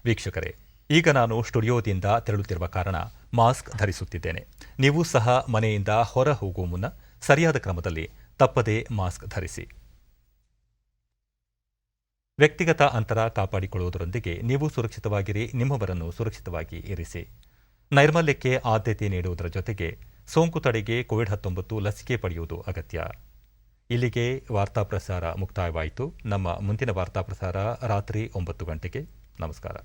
ವೀಕ್ಷಕರೇ, ಈಗ ನಾನು ಸ್ಟುಡಿಯೋದಿಂದ ತೆರಳುತ್ತಿರುವ ಕಾರಣ ಮಾಸ್ಕ್ ಧರಿಸುತ್ತಿದ್ದೇನೆ. ನೀವು ಸಹ ಮನೆಯಿಂದ ಹೊರ ಹೋಗುವ ಮುನ್ನ ಸರಿಯಾದ ಕ್ರಮದಲ್ಲಿ ತಪ್ಪದೇ ಮಾಸ್ಕ್ ಧರಿಸಿ. ವ್ಯಕ್ತಿಗತ ಅಂತರ ಕಾಪಾಡಿಕೊಳ್ಳುವುದರೊಂದಿಗೆ ನೀವು ಸುರಕ್ಷಿತವಾಗಿರಿ, ನಿಮ್ಮವರನ್ನು ಸುರಕ್ಷಿತವಾಗಿ ಇರಿಸಿ. ನೈರ್ಮಲ್ಯಕ್ಕೆ ಆದ್ಯತೆ ನೀಡುವುದರ ಜೊತೆಗೆ ಸೋಂಕು ತಡೆಗೆ ಕೋವಿಡ್-19 ಲಸಿಕೆ ಪಡೆಯುವುದು ಅಗತ್ಯ. ಇಲ್ಲಿಗೆ ವಾರ್ತಾ ಪ್ರಸಾರ ಮುಕ್ತಾಯವಾಯಿತು. ನಮ್ಮ ಮುಂದಿನ ವಾರ್ತಾ ಪ್ರಸಾರ ರಾತ್ರಿ 9 ಗಂಟೆಗೆ. ನಮಸ್ಕಾರ.